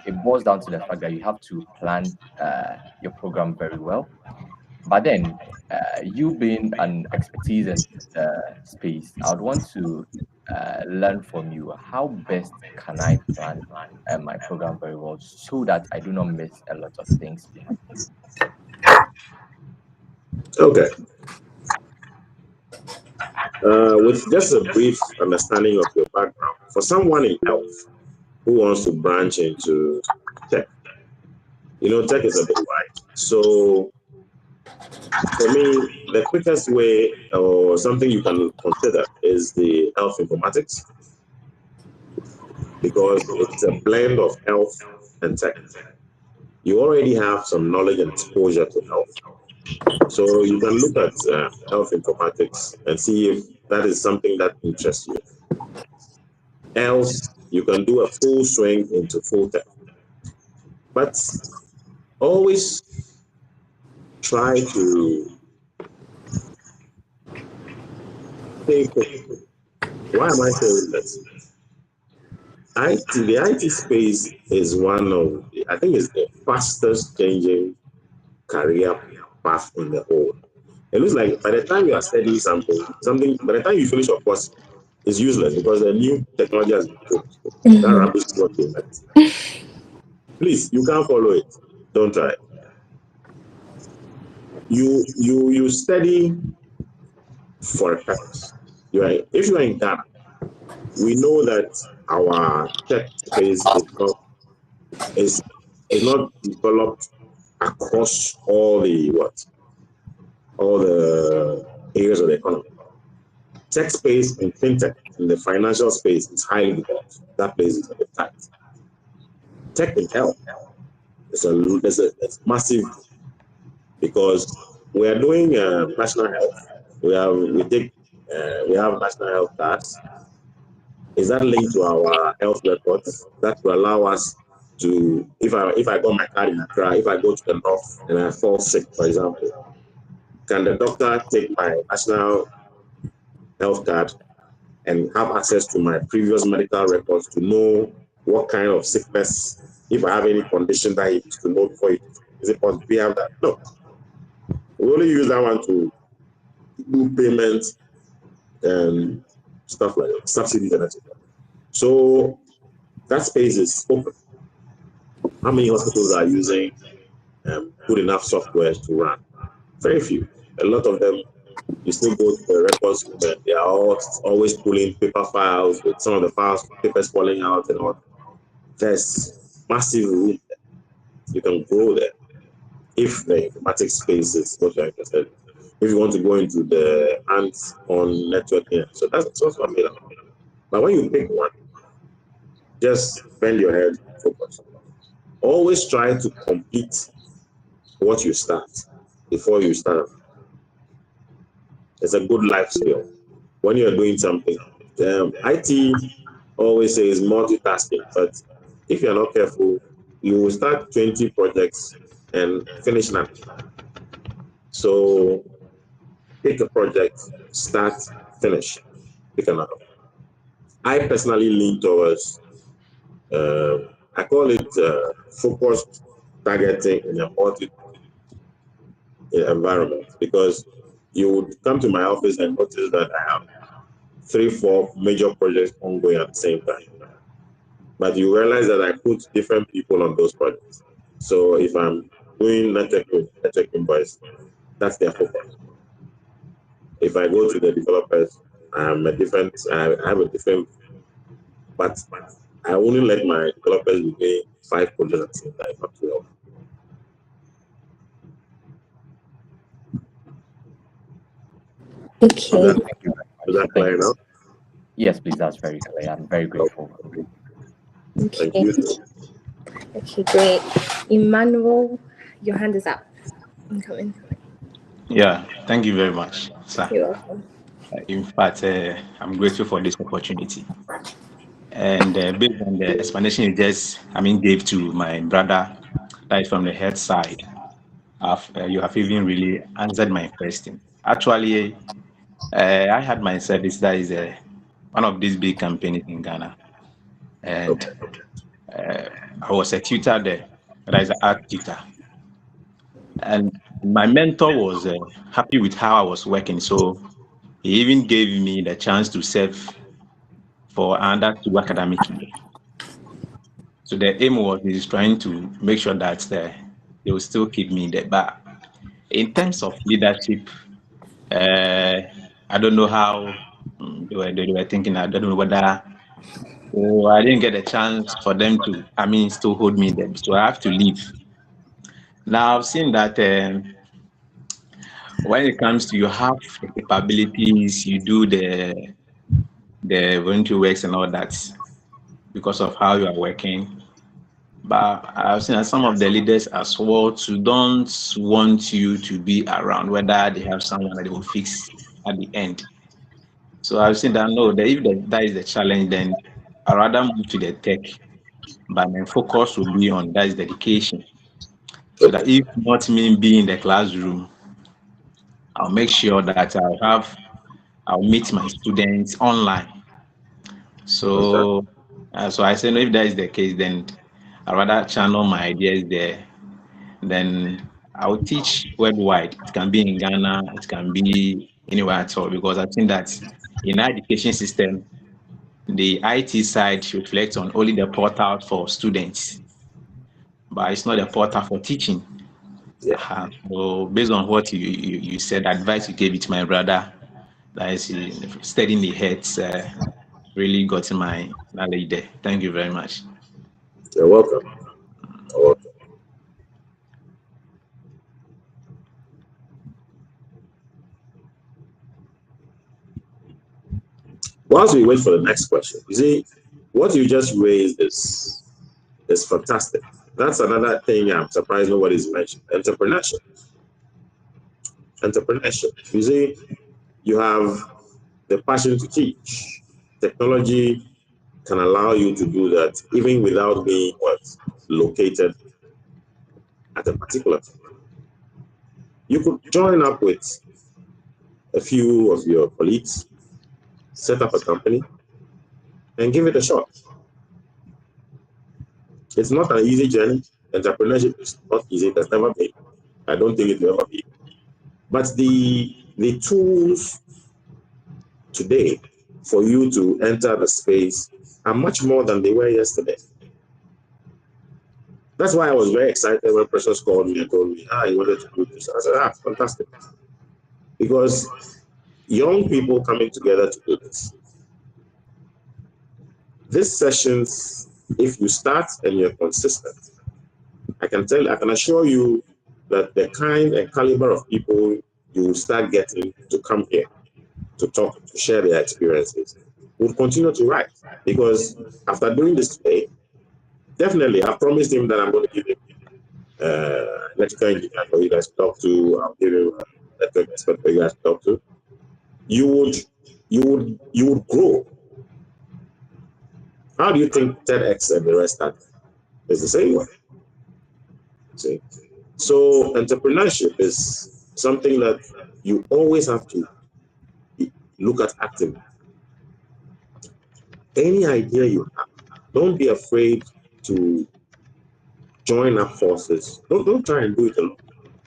it boils down to the fact that you have to plan your program very well, but then, you being an expertise in the space, I would want to learn from you. How best can I plan my program very well so that I do not miss a lot of things behind? Okay. With just a brief understanding of your background, for someone in health who wants to branch into tech, tech is a bit wide. So for me, the quickest way or something you can consider is the health informatics because it's a blend of health and tech. You already have some knowledge and exposure to health. So you can look at health informatics and see if that is something that interests you. Else, you can do a full swing into full tech. But always try to stay focused. Why am I saying this? The IT space is one of, I think it's the fastest changing career path in the whole. It looks like by the time you are studying something, by the time you finish your course, is useless because the new technology has been introduced. That rubbish is what you meant. Please, you can't follow it. Don't try. You study for a purpose. If you are in Ghana, we know that our tech space is not developed across all the areas of the economy. Tech space in fintech in the financial space is highly developed. That place is a bit tight. Tech in health it's massive because we are doing national health. We have national health cards. Is that linked to our health records? That will allow us to, if I got my card in Accra, if I go to the north and I fall sick, for example, can the doctor take my national health card and have access to my previous medical records to know what kind of sickness if I have any condition that he needs to know before is it possible? We have that? No. We only use that one to do payments and stuff like that, subsidies and etc. So that space is open. How many hospitals are using good enough software to run? Very few. A lot of them, you still go to the records room and they are always pulling paper files with some of the files, papers falling out and all. There's massive room there. You can grow there if the informatics space is what you're interested in. If you want to go into the hands-on networking, so that's also available. But when you pick one, just bend your head, focus. Always try to complete what you start before you start. It's a good life skill. When you're doing something, IT always says multitasking, but if you're not careful, you will start 20 projects and finish none. So pick a project, start, finish, pick another. I personally lean towards, I call it focused targeting in a multi environment, because you would come to my office and notice that I have 3, 4 major projects ongoing at the same time. But you realize that I put different people on those projects. So if I'm doing networking boys, that's their focus. If I go to the developers, I have a different, but I only let my developers be doing 5 projects at the same time, not 12. Okay. Thank you very Is much. that clear now? Yes, please. That's very clear. I'm very grateful. Thank Okay. you. Okay, great. Emmanuel, your hand is up. I'm coming. Yeah, thank you very much, sir. You're welcome. In fact, I'm grateful for this opportunity. And based on the explanation you just, gave to my brother, that is from the head side, you have even really answered my question. Actually, I had my service that is one of these big companies in Ghana, and Okay. I was a tutor there, that is an art tutor. And my mentor was happy with how I was working, so he even gave me the chance to serve for another 2 academic years. So the aim was is trying to make sure that they will still keep me there. But in terms of leadership, uh, I don't know how they were thinking. I don't know whether so I didn't get a chance for them to, still hold me there. So I have to leave. Now I've seen that when it comes to you have the capabilities, you do the voluntary works and all that because of how you are working. But I've seen that some of the leaders as well too don't want you to be around, whether they have someone that they will fix at the end. So I've seen that no, that is the challenge, then I rather move to the tech, but my focus will be on that is dedication. So that Okay. if not me be in the classroom, I'll make sure that I'll meet my students online. Okay. So I say no, if that is the case, then I rather channel my ideas there. Then I'll teach worldwide. It can be in Ghana, it can be anywhere at all, because I think that in our education system, the IT side reflects on only the portal for students, but it's not a portal for teaching. Yeah. So based on what you said, advice you gave it to my brother, that is studying the heads, really got my knowledge there. Thank you very much. You're welcome. You're welcome. Whilst we wait for the next question, you see, what you just raised is fantastic. That's another thing I'm surprised nobody's mentioned. Entrepreneurship. Entrepreneurship. You see, you have the passion to teach. Technology can allow you to do that even without being located at a particular time. You could join up with a few of your colleagues, set up a company, and give it a shot. It's not an easy journey. Entrepreneurship is not easy. It has never been. I don't think it will ever be. But the tools today for you to enter the space are much more than they were yesterday. That's why I was very excited when Precious called me and told me, he wanted to do this. I said, fantastic. Because young people coming together to do this. These sessions, if you start and you're consistent, I can assure you that the kind and caliber of people you will start getting to come here to talk, to share their experiences, will continue to rise. Because after doing this today, definitely, I promised him that I'm going to give him electrical engineer for you guys to talk to. I'll give him electrical expert for you guys to talk to. You would grow. How do you think TEDx and the rest are? It's the same way. See, so entrepreneurship is something that you always have to look at actively. Any idea you have, don't be afraid to join up forces. Don't try and do it alone.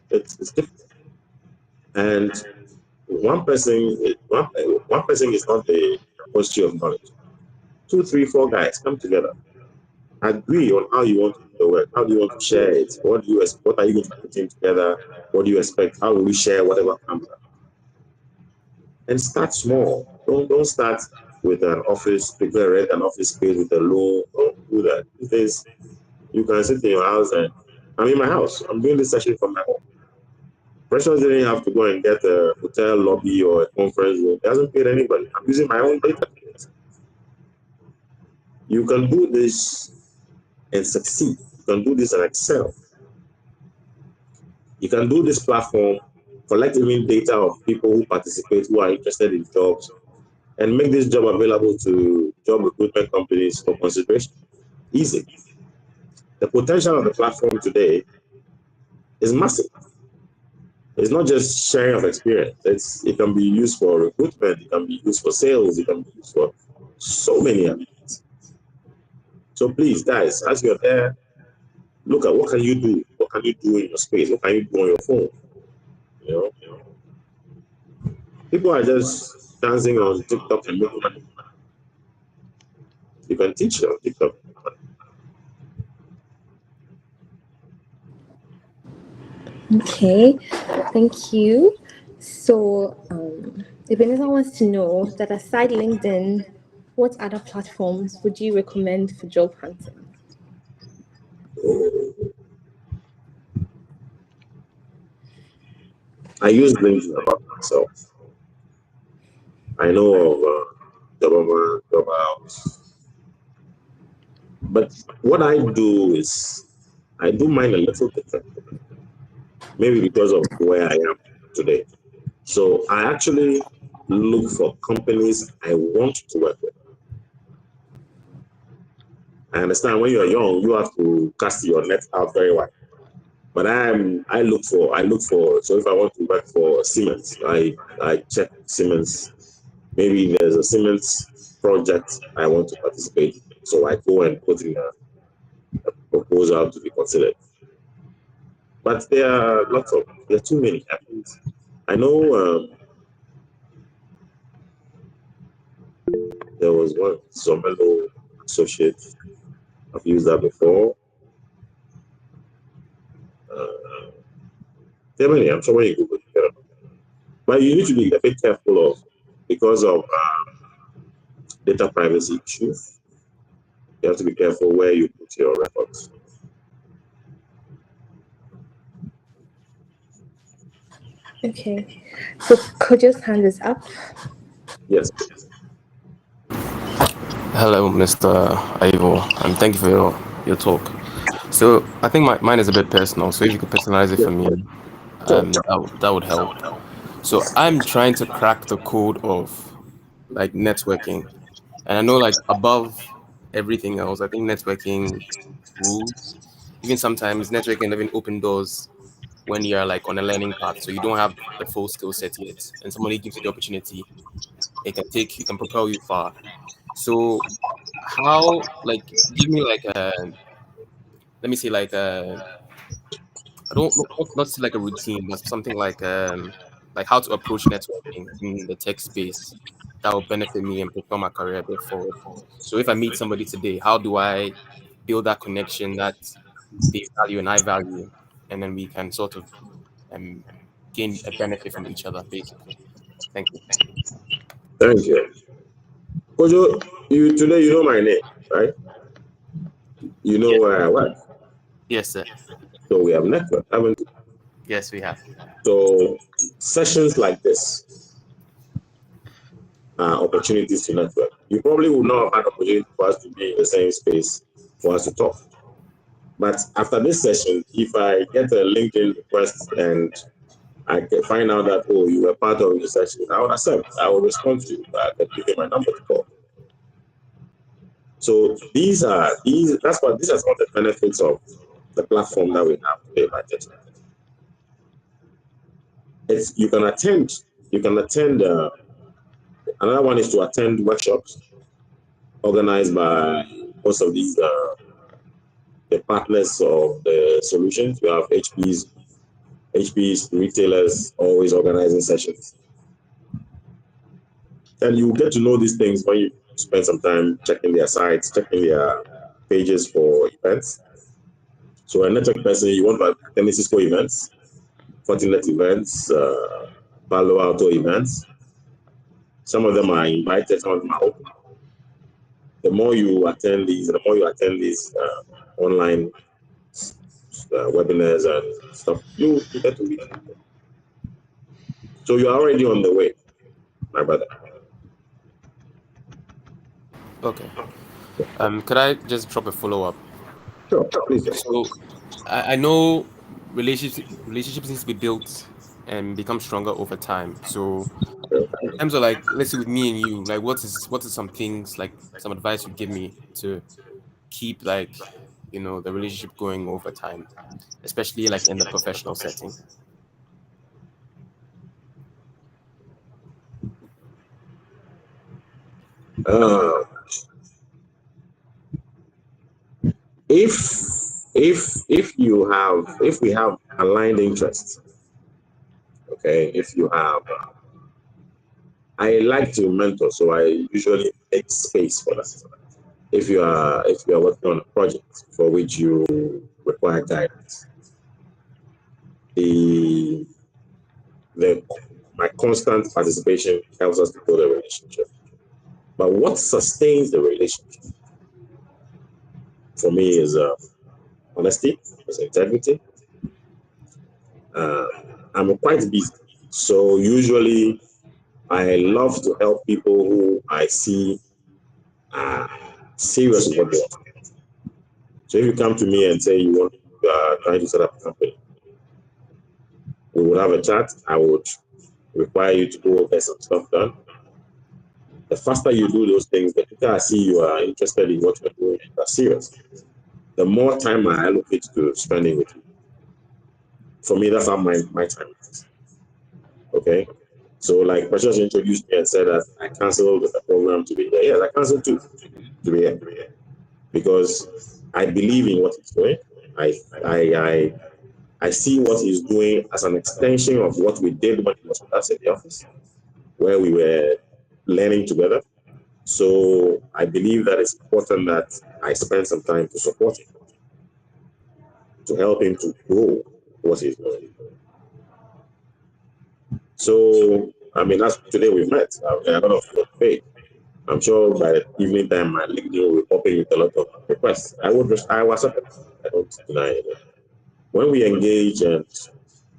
It's difficult. And one person is not the repository of knowledge. 2, 3, 4 guys come together, agree on how you want to do the work, how do you want to share it, what are you going to put in together, what do you expect, how will we share whatever comes up. And start small. Don't start with an office, prepare rent an office space with a loan. Don't do that. Because you can sit in your house, and I'm in my house. I'm doing this session from my home. Precious didn't have to go and get a hotel lobby or a conference room. It hasn't paid anybody. I'm using my own data. You can do this and succeed. You can do this and excel. You can do this platform, collect even data of people who participate, who are interested in jobs, and make this job available to job recruitment companies for consideration. Easy. The potential of the platform today is massive. It's not just sharing of experience. It can be used for recruitment, it can be used for sales, it can be used for so many things. So please, guys, as you're there, look at what can you do? What can you do in your space? What can you do on your phone? You know, people are just dancing on TikTok and making money. You can teach on TikTok. Okay, thank you. So, if anyone wants to know that aside LinkedIn, what other platforms would you recommend for job hunting? I use LinkedIn about myself. I know of Jobama, Jobhouse. But what I do is I do mine a little different, maybe because of where I am today. So I actually look for companies I want to work with. I understand when you're young, you have to cast your net out very wide. But I look for. So if I want to work for Siemens, I check Siemens. Maybe there's a Siemens project I want to participate in. So I go and put in a proposal to be considered. But there are too many. I know there was one Zomelo associate. I've used that before. There are many. I'm sure when you Google, you get them. But you need to be a bit careful of because of data privacy issues. You have to be careful where you put your records. Okay, so Kojo's hand is up. Yes. Hello, Mr. Ivo, and thank you for your talk. So I think mine is a bit personal. So if you could personalize it Yes. for me, Sure. that would help. So I'm trying to crack the code of like networking, and I know like above everything else, I think networking rules. Even sometimes networking even open doors when you're like on a learning path, so you don't have the full skill set yet, and somebody gives you the opportunity, it can propel you far. So how like give me like let me say like I don't not say like a routine, but something like how to approach networking in the tech space that will benefit me and propel my career a bit forward. So if I meet somebody today, how do I build that connection that they value and I value, and then we can sort of um, gain a benefit from each other, basically. Thank you. Thank you. Kojo, you today you know my name, right? You know Yes, where I work. yes, sir. So we have network, haven't we? Yes, we have. So sessions like this are opportunities to network. You probably would not have had opportunity for us to be in the same space for us to talk. But after this session, if I get a LinkedIn request and I can find out that, oh, you were part of the session, I would accept. I will respond to you. I can give you my number to call. So these are some of the benefits of the platform that we have today by TechStorm. It's you can attend another one is to attend workshops organized by most of these the partners of the solutions. We have HP's retailers always organizing sessions. And you get to know these things when you spend some time checking their sites, checking their pages for events. So a network person, you want to attend Cisco events, Fortinet events, Palo Alto events. Some of them are invited, some of them are open. The more you attend these, online webinars and stuff, you get to meet people. So you're already on the way, my brother. Okay. Could I just drop a follow up? Sure, please. So I know relationships needs to be built and become stronger over time. So in terms of like, let's say with me and you, like what is some things like some advice you'd give me to keep like the relationship going over time, especially like in the professional setting? Uh, if if we have aligned interests, okay, if you have I like to mentor, so I usually make space for that. If you are working on a project for which you require guidance, the the my constant participation helps us to build a relationship. But what sustains the relationship for me is honesty, is integrity. Uh, I'm quite busy, so usually I love to help people who I see are serious with what they want. So if you come to me and say you are trying to set up a company, we would have a chat. I would require you to go get some stuff done. The faster you do those things, the quicker I see you are interested in what you're doing and are serious. The more time I allocate to spending with you. For me, that's how my time is. Okay. So like Precious introduced me and said that I canceled the program to be here. Yes, I canceled too to be here. Because I believe in what he's doing. I I I I see what he's doing as an extension of what we did when he was with us in the office, where we were learning together. So I believe that it's important that I spend some time to support him, to help him to grow what he's doing. So I mean, that's today we've met. A lot of faith. I'm sure by the evening time, my LinkedIn will be popping with a lot of requests. I will accept it. I don't deny it. When we engage and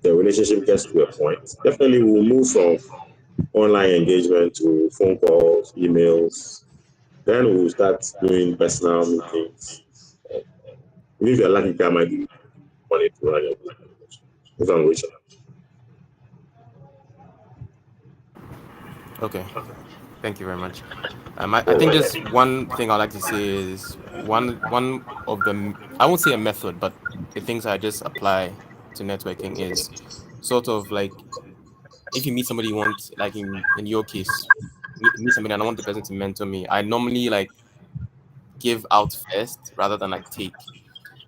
the relationship gets to a point, definitely we'll move from online engagement to phone calls, emails. Then we'll start doing personal meetings. If you're lucky, I might be money to run your business if I'm rich enough. Okay. Thank you very much. I think just one thing I'd like to say is one of the, I won't say a method, but the things I just apply to networking is sort of like if you meet somebody you want, like in your case, meet somebody and I want the person to mentor me, I normally like give out first rather than like take.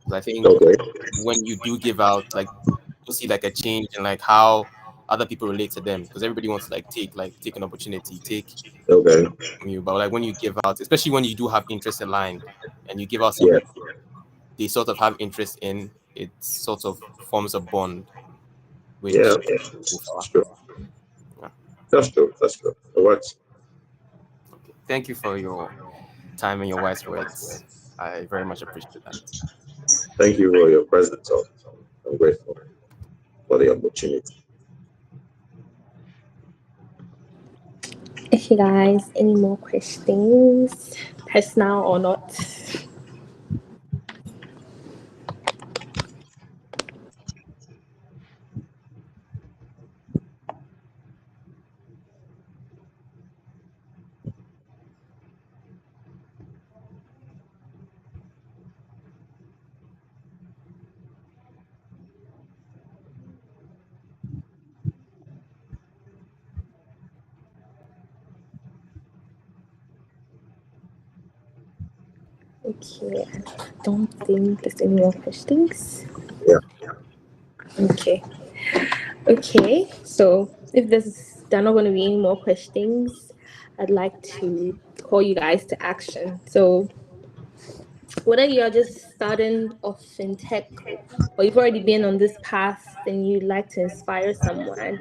'Cause I think Okay. when you do give out, like you'll see like a change in like how other people relate to them. Because everybody wants to take an opportunity, take Okay. from you. But like when you give out, especially when you do have interest aligned and you give out Yeah. something they sort of have interest in, it sort of forms a bond Yeah. which go That's far. true. Yeah. That's true. That's true. It works. Okay. Thank you for your time and your wise words. I very much appreciate that. Thank you for your presence. I'm grateful for the opportunity. Okay, guys, any more questions? Personal or not? Okay, I don't think there's any more questions. Yeah. Okay. Okay, so if there are not going to be any more questions, I'd like to call you guys to action. So whether you're just starting off in tech or you've already been on this path and you'd like to inspire someone,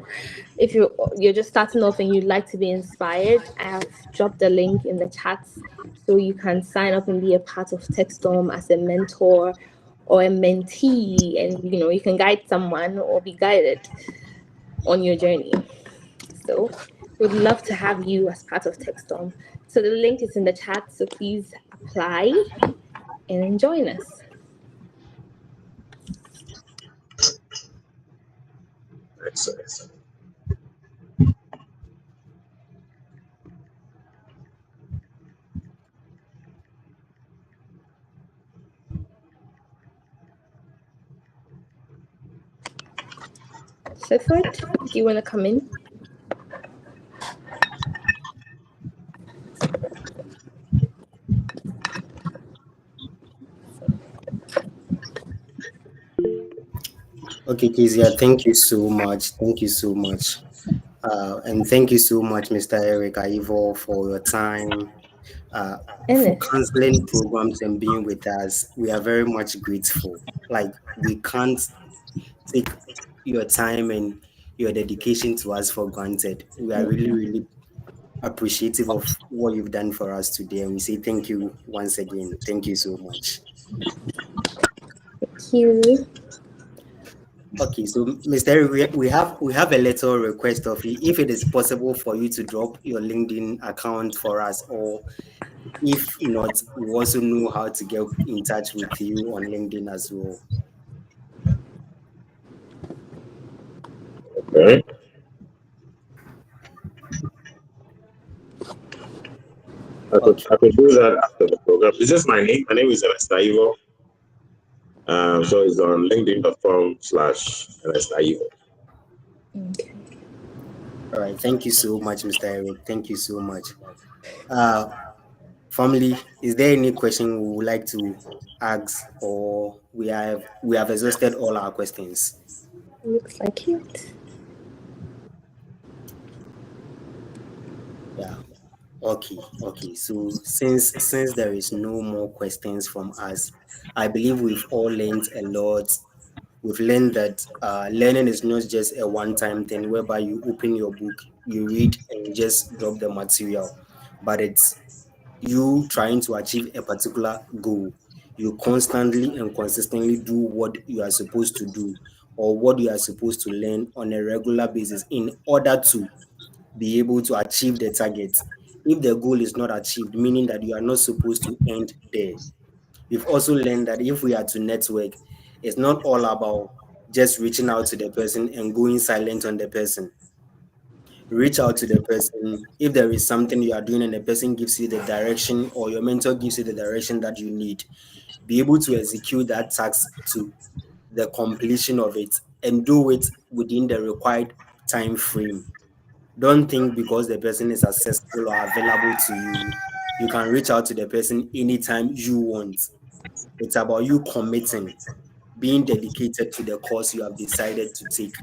if you're just starting off and you'd like to be inspired, I have dropped a link in the chat so you can sign up and be a part of TechStorm as a mentor or a mentee, and you can guide someone or be guided on your journey. So we'd love to have you as part of TechStorm. So the link is in the chat, so please apply and join us. Excellent. Clifford, do you want to come in? Okay, Kezia, thank you so much. Thank you so much. And thank you so much, Mr. Eric Ivo, for your time, for Ernest. canceling programs and being with us. We are very much grateful. Like, we can't take your time and your dedication to us for granted. We are really, really appreciative of what you've done for us today. And we say thank you once again. Thank you so much. Thank you. Okay, so Mr. Eric, we have a little request of you. If it is possible for you to drop your LinkedIn account for us, or if not, we also know how to get in touch with you on LinkedIn as well. Okay. Okay. I could do that after the program. Is this my name? My name is Ernest. So it's on linkedin.com/Ernest. Okay. All right. Thank you so much, Mr. Eric. Thank you so much. Uh, Family, is there any question we would like to ask, or we have exhausted all our questions? Looks like it. Yeah. Okay. So since there is no more questions from us, I believe we've all learned a lot. We've learned that learning is not just a one-time thing whereby you open your book, you read, and you just drop the material, but it's you trying to achieve a particular goal. You constantly and consistently do what you are supposed to do or what you are supposed to learn on a regular basis in order to be able to achieve the target. If the goal is not achieved, meaning that you are not supposed to end there. We've also learned that if we are to network, it's not all about just reaching out to the person and going silent on the person. Reach out to the person. If there is something you are doing and the person gives you the direction or your mentor gives you the direction that you need, be able to execute that task to the completion of it and do it within the required time frame. Don't think because the person is accessible or available to you, you can reach out to the person anytime you want. It's about you committing, being dedicated to the course you have decided to take.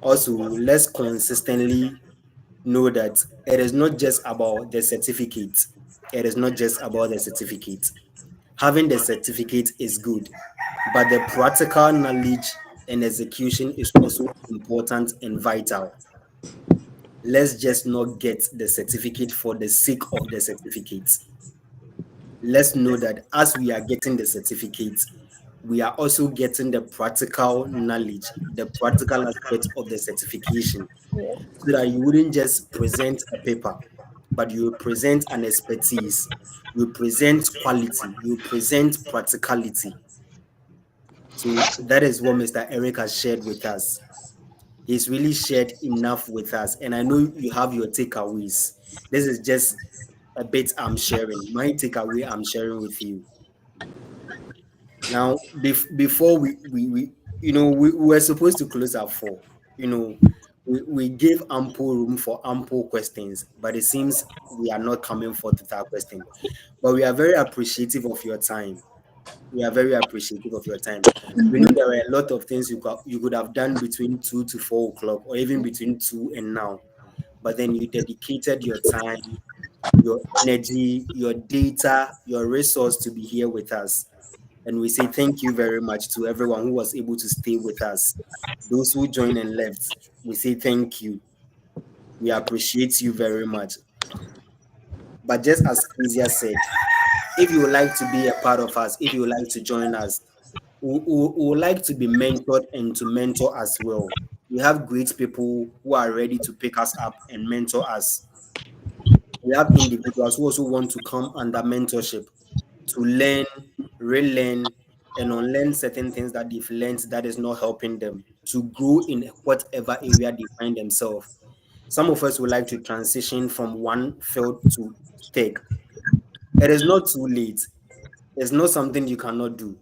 Also, let's consistently know that it is not just about the certificate. It is not just about the certificate. Having the certificate is good, but the practical knowledge and execution is also important and vital. Let's just not get the certificate for the sake of the certificate. Let's know that as we are getting the certificate, we are also getting the practical knowledge, the practical aspect of the certification, Yeah. so that you wouldn't just present a paper, but you present an expertise, you present quality, you present practicality. So that is what Mr. Eric has shared with us. He's really shared enough with us, and I know you have your takeaways. This is just a bit I'm sharing. My takeaway I'm sharing with you. Now, before we we were supposed to close at 4. We gave ample room for ample questions, but it seems we are not coming forth with our question. But we are very appreciative of your time. We are very appreciative of your time. We know there are a lot of things you could have done between 2 to 4 o'clock, or even between 2 and now. But then you dedicated your time, your energy, your data, your resource to be here with us. And we say thank you very much to everyone who was able to stay with us. Those who joined and left, we say thank you. We appreciate you very much. But just as Kezia said, if you would like to be a part of us, if you would like to join us, we would like to be mentored and to mentor as well. We have great people who are ready to pick us up and mentor us. We have individuals who also want to come under mentorship to learn, relearn, and unlearn certain things that they've learned that is not helping them to grow in whatever area they find themselves. Some of us would like to transition from one field to tech. It is not too late. It's not something you cannot do.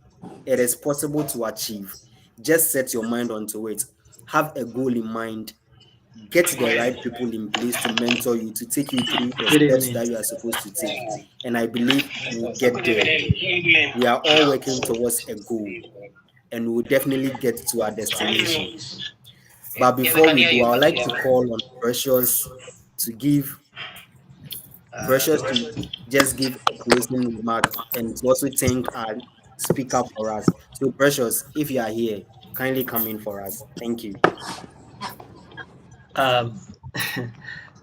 It is possible to achieve. Just set your mind onto it. Have a goal in mind. Get the right people in place to mentor you, to take you through the Good steps evening. that you are supposed to take. And I believe we'll get there. We are all working towards a goal, and we'll definitely get to our destination. But before we go, I would like to call on Precious to give Precious to just give a closing remark and to also thank our speaker for us. So Precious, if you are here, kindly come in for us. Thank you. Um,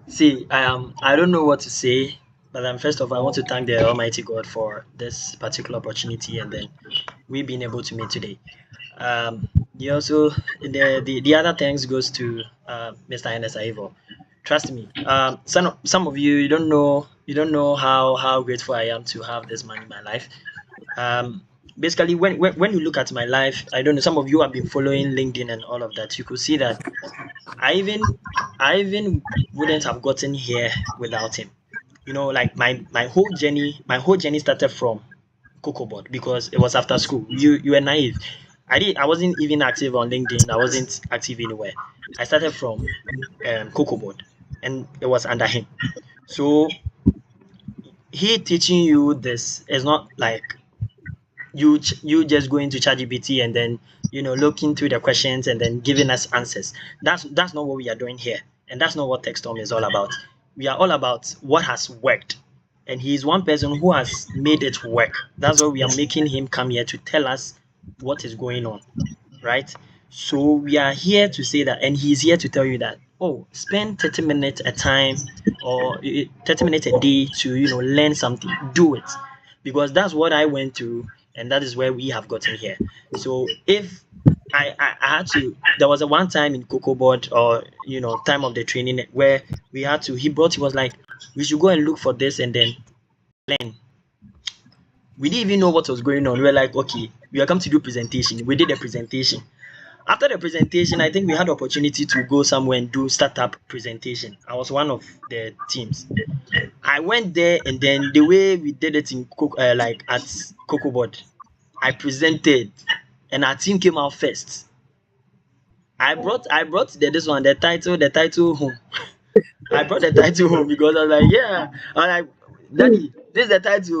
See, I don't know what to say, but first of all, I want to thank the Almighty God for this particular opportunity and then we being able to meet today. Um, the also the other thanks goes to Mr. Ernest Aivo. Trust me, some of you you don't know how grateful I am to have this man in my life. Um, Basically, when you look at my life, I don't know. Some of you have been following LinkedIn and all of that. You could see that I even I even wouldn't have gotten here without him. Like my whole journey started from CocoaBoard because it was after school. You were naive. I wasn't even active on LinkedIn. I wasn't active anywhere. I started from CocoaBoard, and it was under him. So he teaching you this is not like you just going to ChatGPT and then looking through the questions and then giving us answers. That's not what we are doing here, and that's not what TechStorm is all about. We are all about what has worked, and he is one person who has made it work. That's why we are making him come here to tell us what is going on, right? So we are here to say that, and he's here to tell you that, oh, spend 30 minutes a time or 30 minutes a day to, learn something. Do it. Because that's what I went through, and that is where we have gotten here. So if I had to, there was a one time in Cocoa Board or, time of the training where he was like, we should go and look for this and then learn. We didn't even know what was going on. We were like, okay, we are come to do presentation. We did a presentation. After the presentation, I think we had the opportunity to go somewhere and do startup presentation. I was one of the teams. I went there and then the way we did it in like at CocoaBoard, I presented and our team came out first. I brought the title home. I brought the title home because I was like, yeah. I was like, Daddy, this is the title.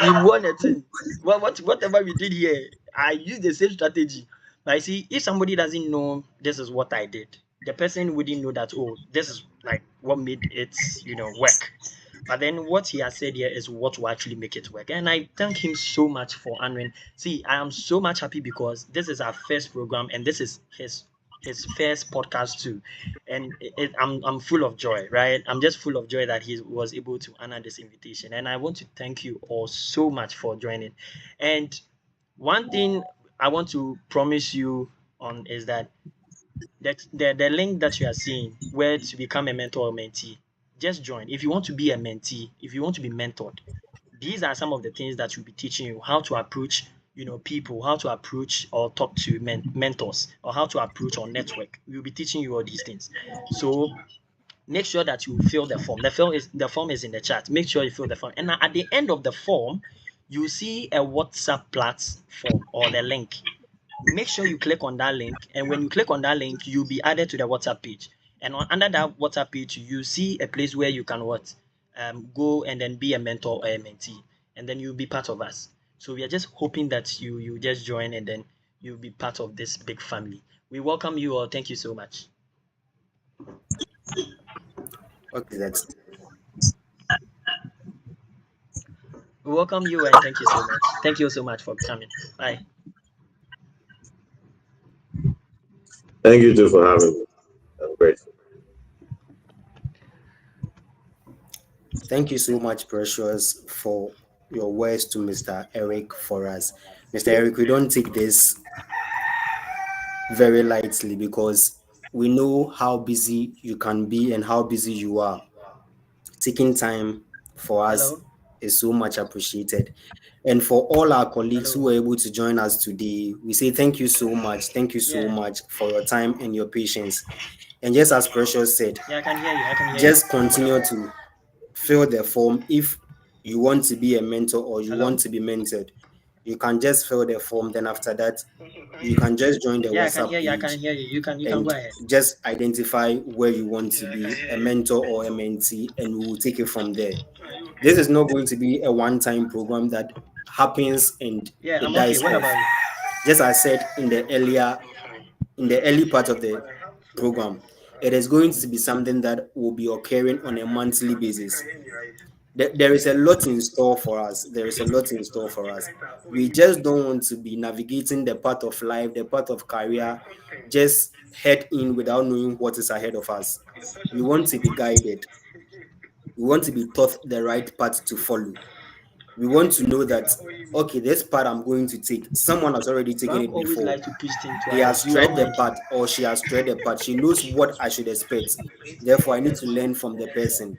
We won a thing. Whatever we did here, I used the same strategy. But I see, if somebody doesn't know this is what I did, the person wouldn't know that, oh, this is like what made it, work. But then what he has said here is what will actually make it work. And I thank him so much for honoring. See, I am so much happy because this is our first program and this is his first podcast too. And I'm full of joy, right? I'm just full of joy that he was able to honor this invitation. And I want to thank you all so much for joining. And one thing I want to promise you on is that the link that you are seeing where to become a mentor or mentee, just join. If you want to be a mentee, if you want to be mentored, these are some of the things that will be teaching you how to approach, people, how to approach or talk to mentors, or how to approach or network. We'll be teaching you all these things. So make sure that you fill the form. The form is in the chat. Make sure you fill the form. And at the end of the form, you see a WhatsApp platform or the link. Make sure you click on that link, and when you click on that link, you'll be added to the WhatsApp page. And under that WhatsApp page, you see a place where you can go and then be a mentor or a mentee, and then you'll be part of us. So we are just hoping that you just join and then you'll be part of this big family. We welcome you all. Thank you so much. Okay, that's We welcome you and thank you so much. Thank you so much for coming. Bye. Thank you too for having me. I'm grateful. Thank you so much, Precious, for your words to Mr. Eric for us. Mr. Eric, we don't take this very lightly because we know how busy you can be and how busy you are. Taking time for us Hello. is so much appreciated. And for all our colleagues who Hello. were able to join us today, we say thank you so much. Thank you so Yeah. much for your time and your patience. And just as Precious said, Yeah, I can hear you. I can hear you. just continue to fill the form. If you want to be a mentor or you want Hello. to be mentored, you can just fill the form. Then after that, you can just join the Yeah, I can WhatsApp hear you. I can page hear you. You can go and ahead. just identify where you want to be a mentor or a mentee, and we will take it from there. This is not going to be a one-time program that happens and Yeah, it I'm okay. dies What off. about you? Just as I said in the early part of the program, it is going to be something that will be occurring on a monthly basis. There is a lot in store for us. There is a lot in store for us. We just don't want to be navigating the path of life, the path of career, just head in without knowing what is ahead of us. We want to be guided. We want to be taught the right path to follow. We want to know that, okay, this path I'm going to take, someone has already taken Frank it always before. likes to push things to He others. has You don't tread the mind. path or she has tread the path. She knows what I should expect. Therefore, I need to learn from the person.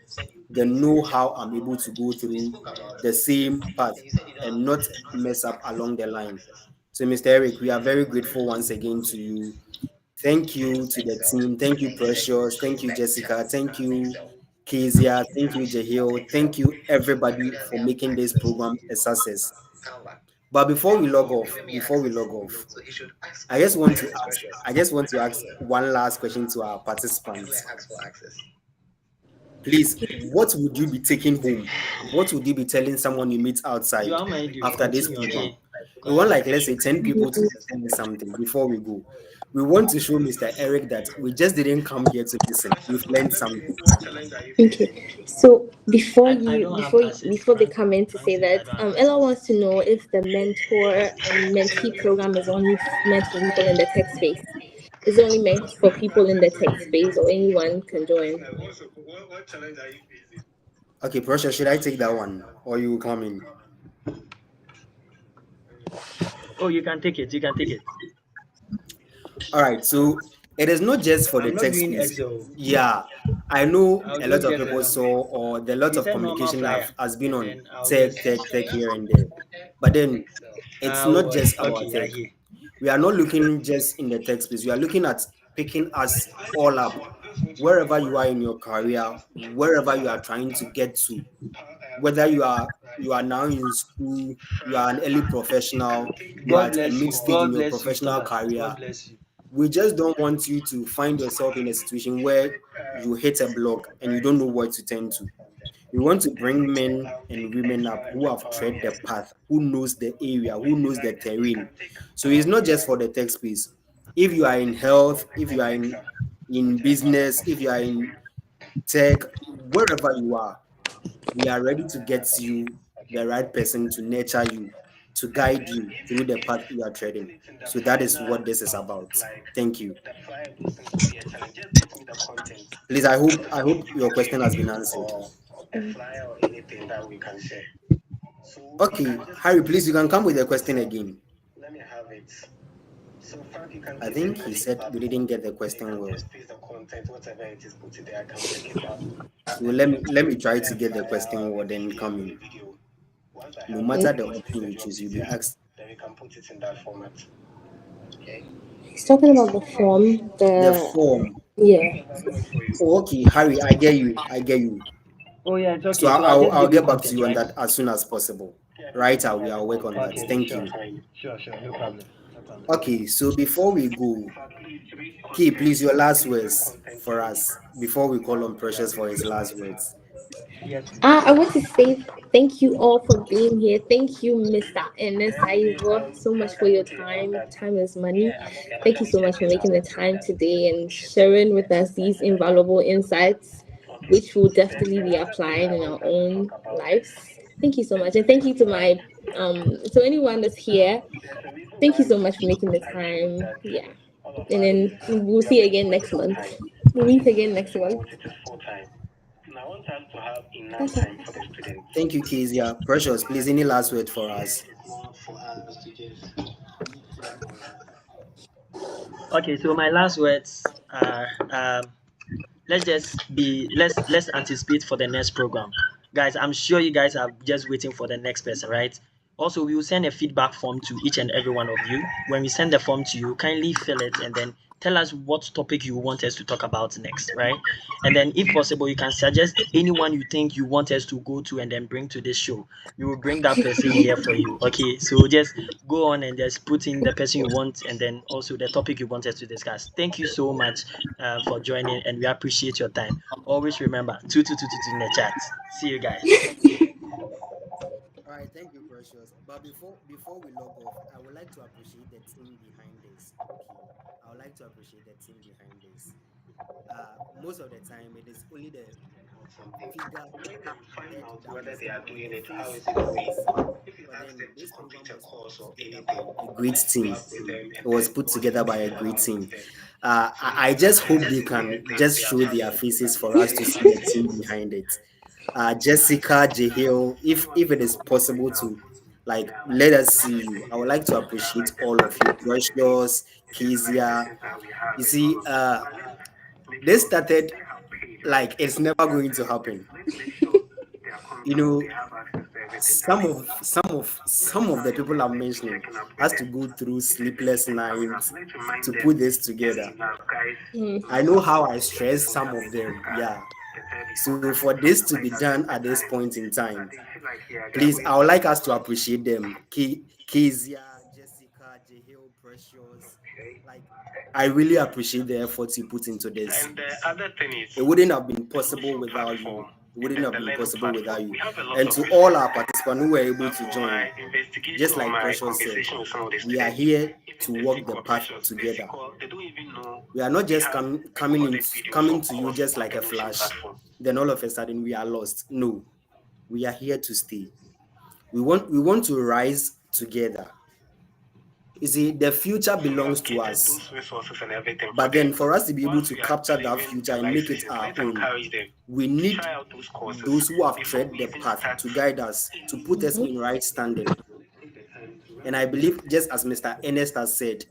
Then know how I'm able to go through the same path and not mess up along the line. So, Mr. Eric, we are very grateful once again to you. Thank you to the team. Thank you, Precious. Thank you, Jessica. Thank you, Kezia. Thank you, Jahil. Thank you, everybody, for making this program a success. But before we log off, I just want to ask one last question to our participants. Please, what would you be taking home? What would you be telling someone you meet You outside don't mind you. after this Continue, program? okay? We want, Continue. like, let's say 10 people to tell me something before we go. We want to show Mr. Eric that we just didn't come here to listen. We've learned something. Okay, so before I you don't have before access. before they Frank. come in to Frank say says I that, don't have Ella access. wants to know if the mentor and mentee program is only meant for people in the tech space. Is it only meant for people in the tech space, or anyone can join? Okay, Pressure, should I take that one or you will come in? Oh, you can take it. You can take it. All right, so it is not just for the I'm not tech doing space. Excel. Yeah, I know I'll a do lot of get people ready. saw, or the lot He of said normal communication flyer, has been and on then I'll tech, just. tech, tech here and there. But then it's not Oh, just about okay. I tech. hear. We are not looking just in the tech space. We are looking at picking us all up wherever you are in your career, wherever you are trying to get to, whether you are now in school, you are an early professional, you are God at a bless mid you. stage in God your bless you, professional Thomas. career. God bless you. We just don't want you to find yourself in a situation where you hit a block and you don't know where to turn to. We want to bring men and women up who have tread the path, who knows the area, who knows the terrain. So it's not just for the tech space. If you are in health, if you are in business, if you are in tech, wherever you are, we are ready to get you the right person to nurture you, to guide you through the path you are treading. So that is what this is about. Thank you. Please, I hope your question has been answered. Okay, Harry, please, you can come with a question again. I think he said we didn't get the question well. So let me try to get the question well, then come in. No matter the option you choose, you'll be asked He's talking about the form, the the form. yeah. Oh, okay, Harry, I get you. I get you. Oh yeah, it's So okay. So I'll I'll just I'll give you get back to content, you on right? that as soon as possible. Right, I'll work on that. Okay, Thank sure, you. sure, sure, no problem, no problem. Okay, so before we go, Key, please, your last words for us before we call on Precious for his last words. Yes, please. I want to say thank you all for being here. Thank you, Mr. Ernest Ivo, so much for your time. Time is money. Thank you so much for making the time today and sharing with us these invaluable insights, which we'll definitely be applying in our own lives. Thank you so much. And thank you to my to anyone that's here. Thank you so much for making the time. Yeah. And then we'll see you again next month. We'll meet again next month. That's all. Thank you, Kezia. Precious, please, any last word for us? Okay, so my last words are let's anticipate for the next program, guys. I'm sure you guys are just waiting for the next person, right? Also, we will send a feedback form to each and every one of you. When we send the form to you, kindly fill it and then tell us what topic you want us to talk about next, right? And then if possible, you can suggest anyone you think you want us to go to and then bring to this show. We will bring that person here for you. Okay, so just go on and just put in the person you want and then also the topic you want us to discuss. Thank you so much for joining, and we appreciate your time. Always remember 2222 in the chat. See you guys. All right, thank you, Precious. But before we log off, I would like to appreciate the team behind this. Okay, I would like to appreciate the team behind this. Most of the time, it is only the figure head that we see or the face that we see. But then this program was put together by a great team. It was put together by a great team. I just hope they can just show their faces for us to see the team behind it. Jessica, Jehil, if it is possible to like let us see you. I would like to appreciate all of you. Precious, Kezia. You see, this started like it's never going to happen. You know, some of the people I'm mentioning has to go through sleepless nights to put this together. I know how I stress some of them. Yeah. So for this to be done at this point in time, please, I would like us to appreciate them. Kezia, Jessica, Jehil, Precious. Like, I really appreciate the efforts you put into this. It wouldn't have been possible without you. It wouldn't have been possible without you. And to all our participants who were able to join, just like Precious said, we are here to walk the path together. We are not just coming to you just like a flash. Then all of a sudden we are lost. No, we are here to stay. We want to rise together. You see, the future belongs to us. But then for us to be able to capture that future and make it our own, we need those who have tread the path to guide us, to put us in right standing. And I believe, just as Mr. Ernest has said,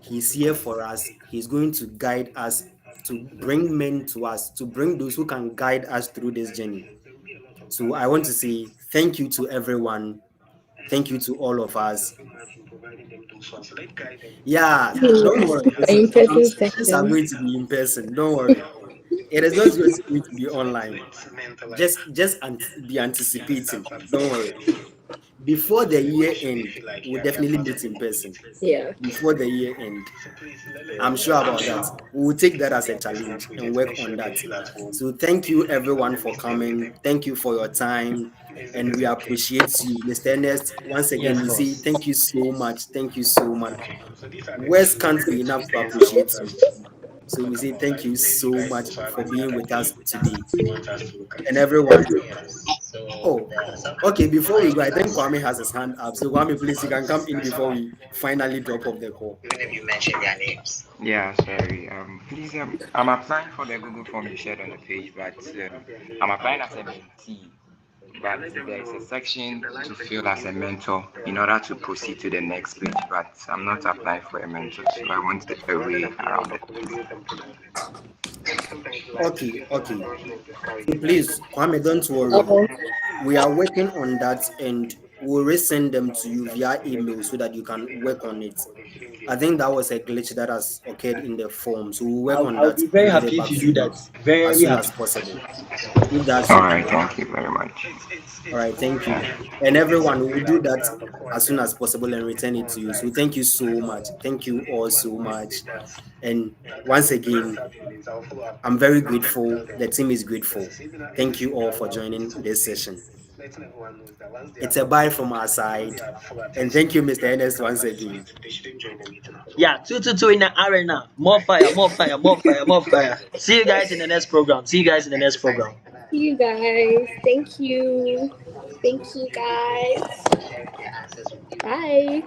he's here for us. He's going to guide us, to bring men to us, to bring those who can guide us through this journey. So I want to say thank you to everyone. Thank you to all of us. Yeah, don't worry. Some In-person sessions are session. going to be in person. Don't worry. It is not just going to be online. Just be anticipating. Don't worry. before the year end, we'll definitely meet in person. Yeah. Before the year end, I'm sure about that. We will take that as a challenge and work on that. So thank you everyone for coming. Thank you for your time, and we appreciate you, Mr. Ernest. Once again, Yes, we say boss. thank you so much. Thank you so much. Words can't be enough to appreciate you. So we say thank you so much for being with us today, and everyone. Thank you. Oh, okay. Before we go, I think Kwame has his hand up. So Kwame, please, you can come in before we finally drop off the call. Yeah, sorry. Please, I'm applying for the Google form you shared on the page, but I'm applying as a mentee. But there is a section to fill as a mentor in order to proceed to the next page. But I'm not applying for a mentor, so I want a way around it. Okay, okay. So please, Kwame, don't worry. Oh, We are working on that, and we'll resend them to you via email so that you can work on it. I think that was a glitch that has occurred in the form. So we'll work on I'll that be very and get it happy if back you to do you that. as Very soon as happy. possible. If that's All right, okay. thank you very much. All right, thank you. And everyone will do that as soon as possible and return it to you. So thank you so much. Thank you all so much. And once again, I'm very grateful. The team is grateful. Thank you all for joining this session. It's a bye from our side. And thank you, Mr. Ernest, once again. Yeah, 222 in the arena. More fire, more fire, more fire, more fire. See you guys in the next program. See you guys in the next program. see you guys. Thank you. Thank you guys. Bye.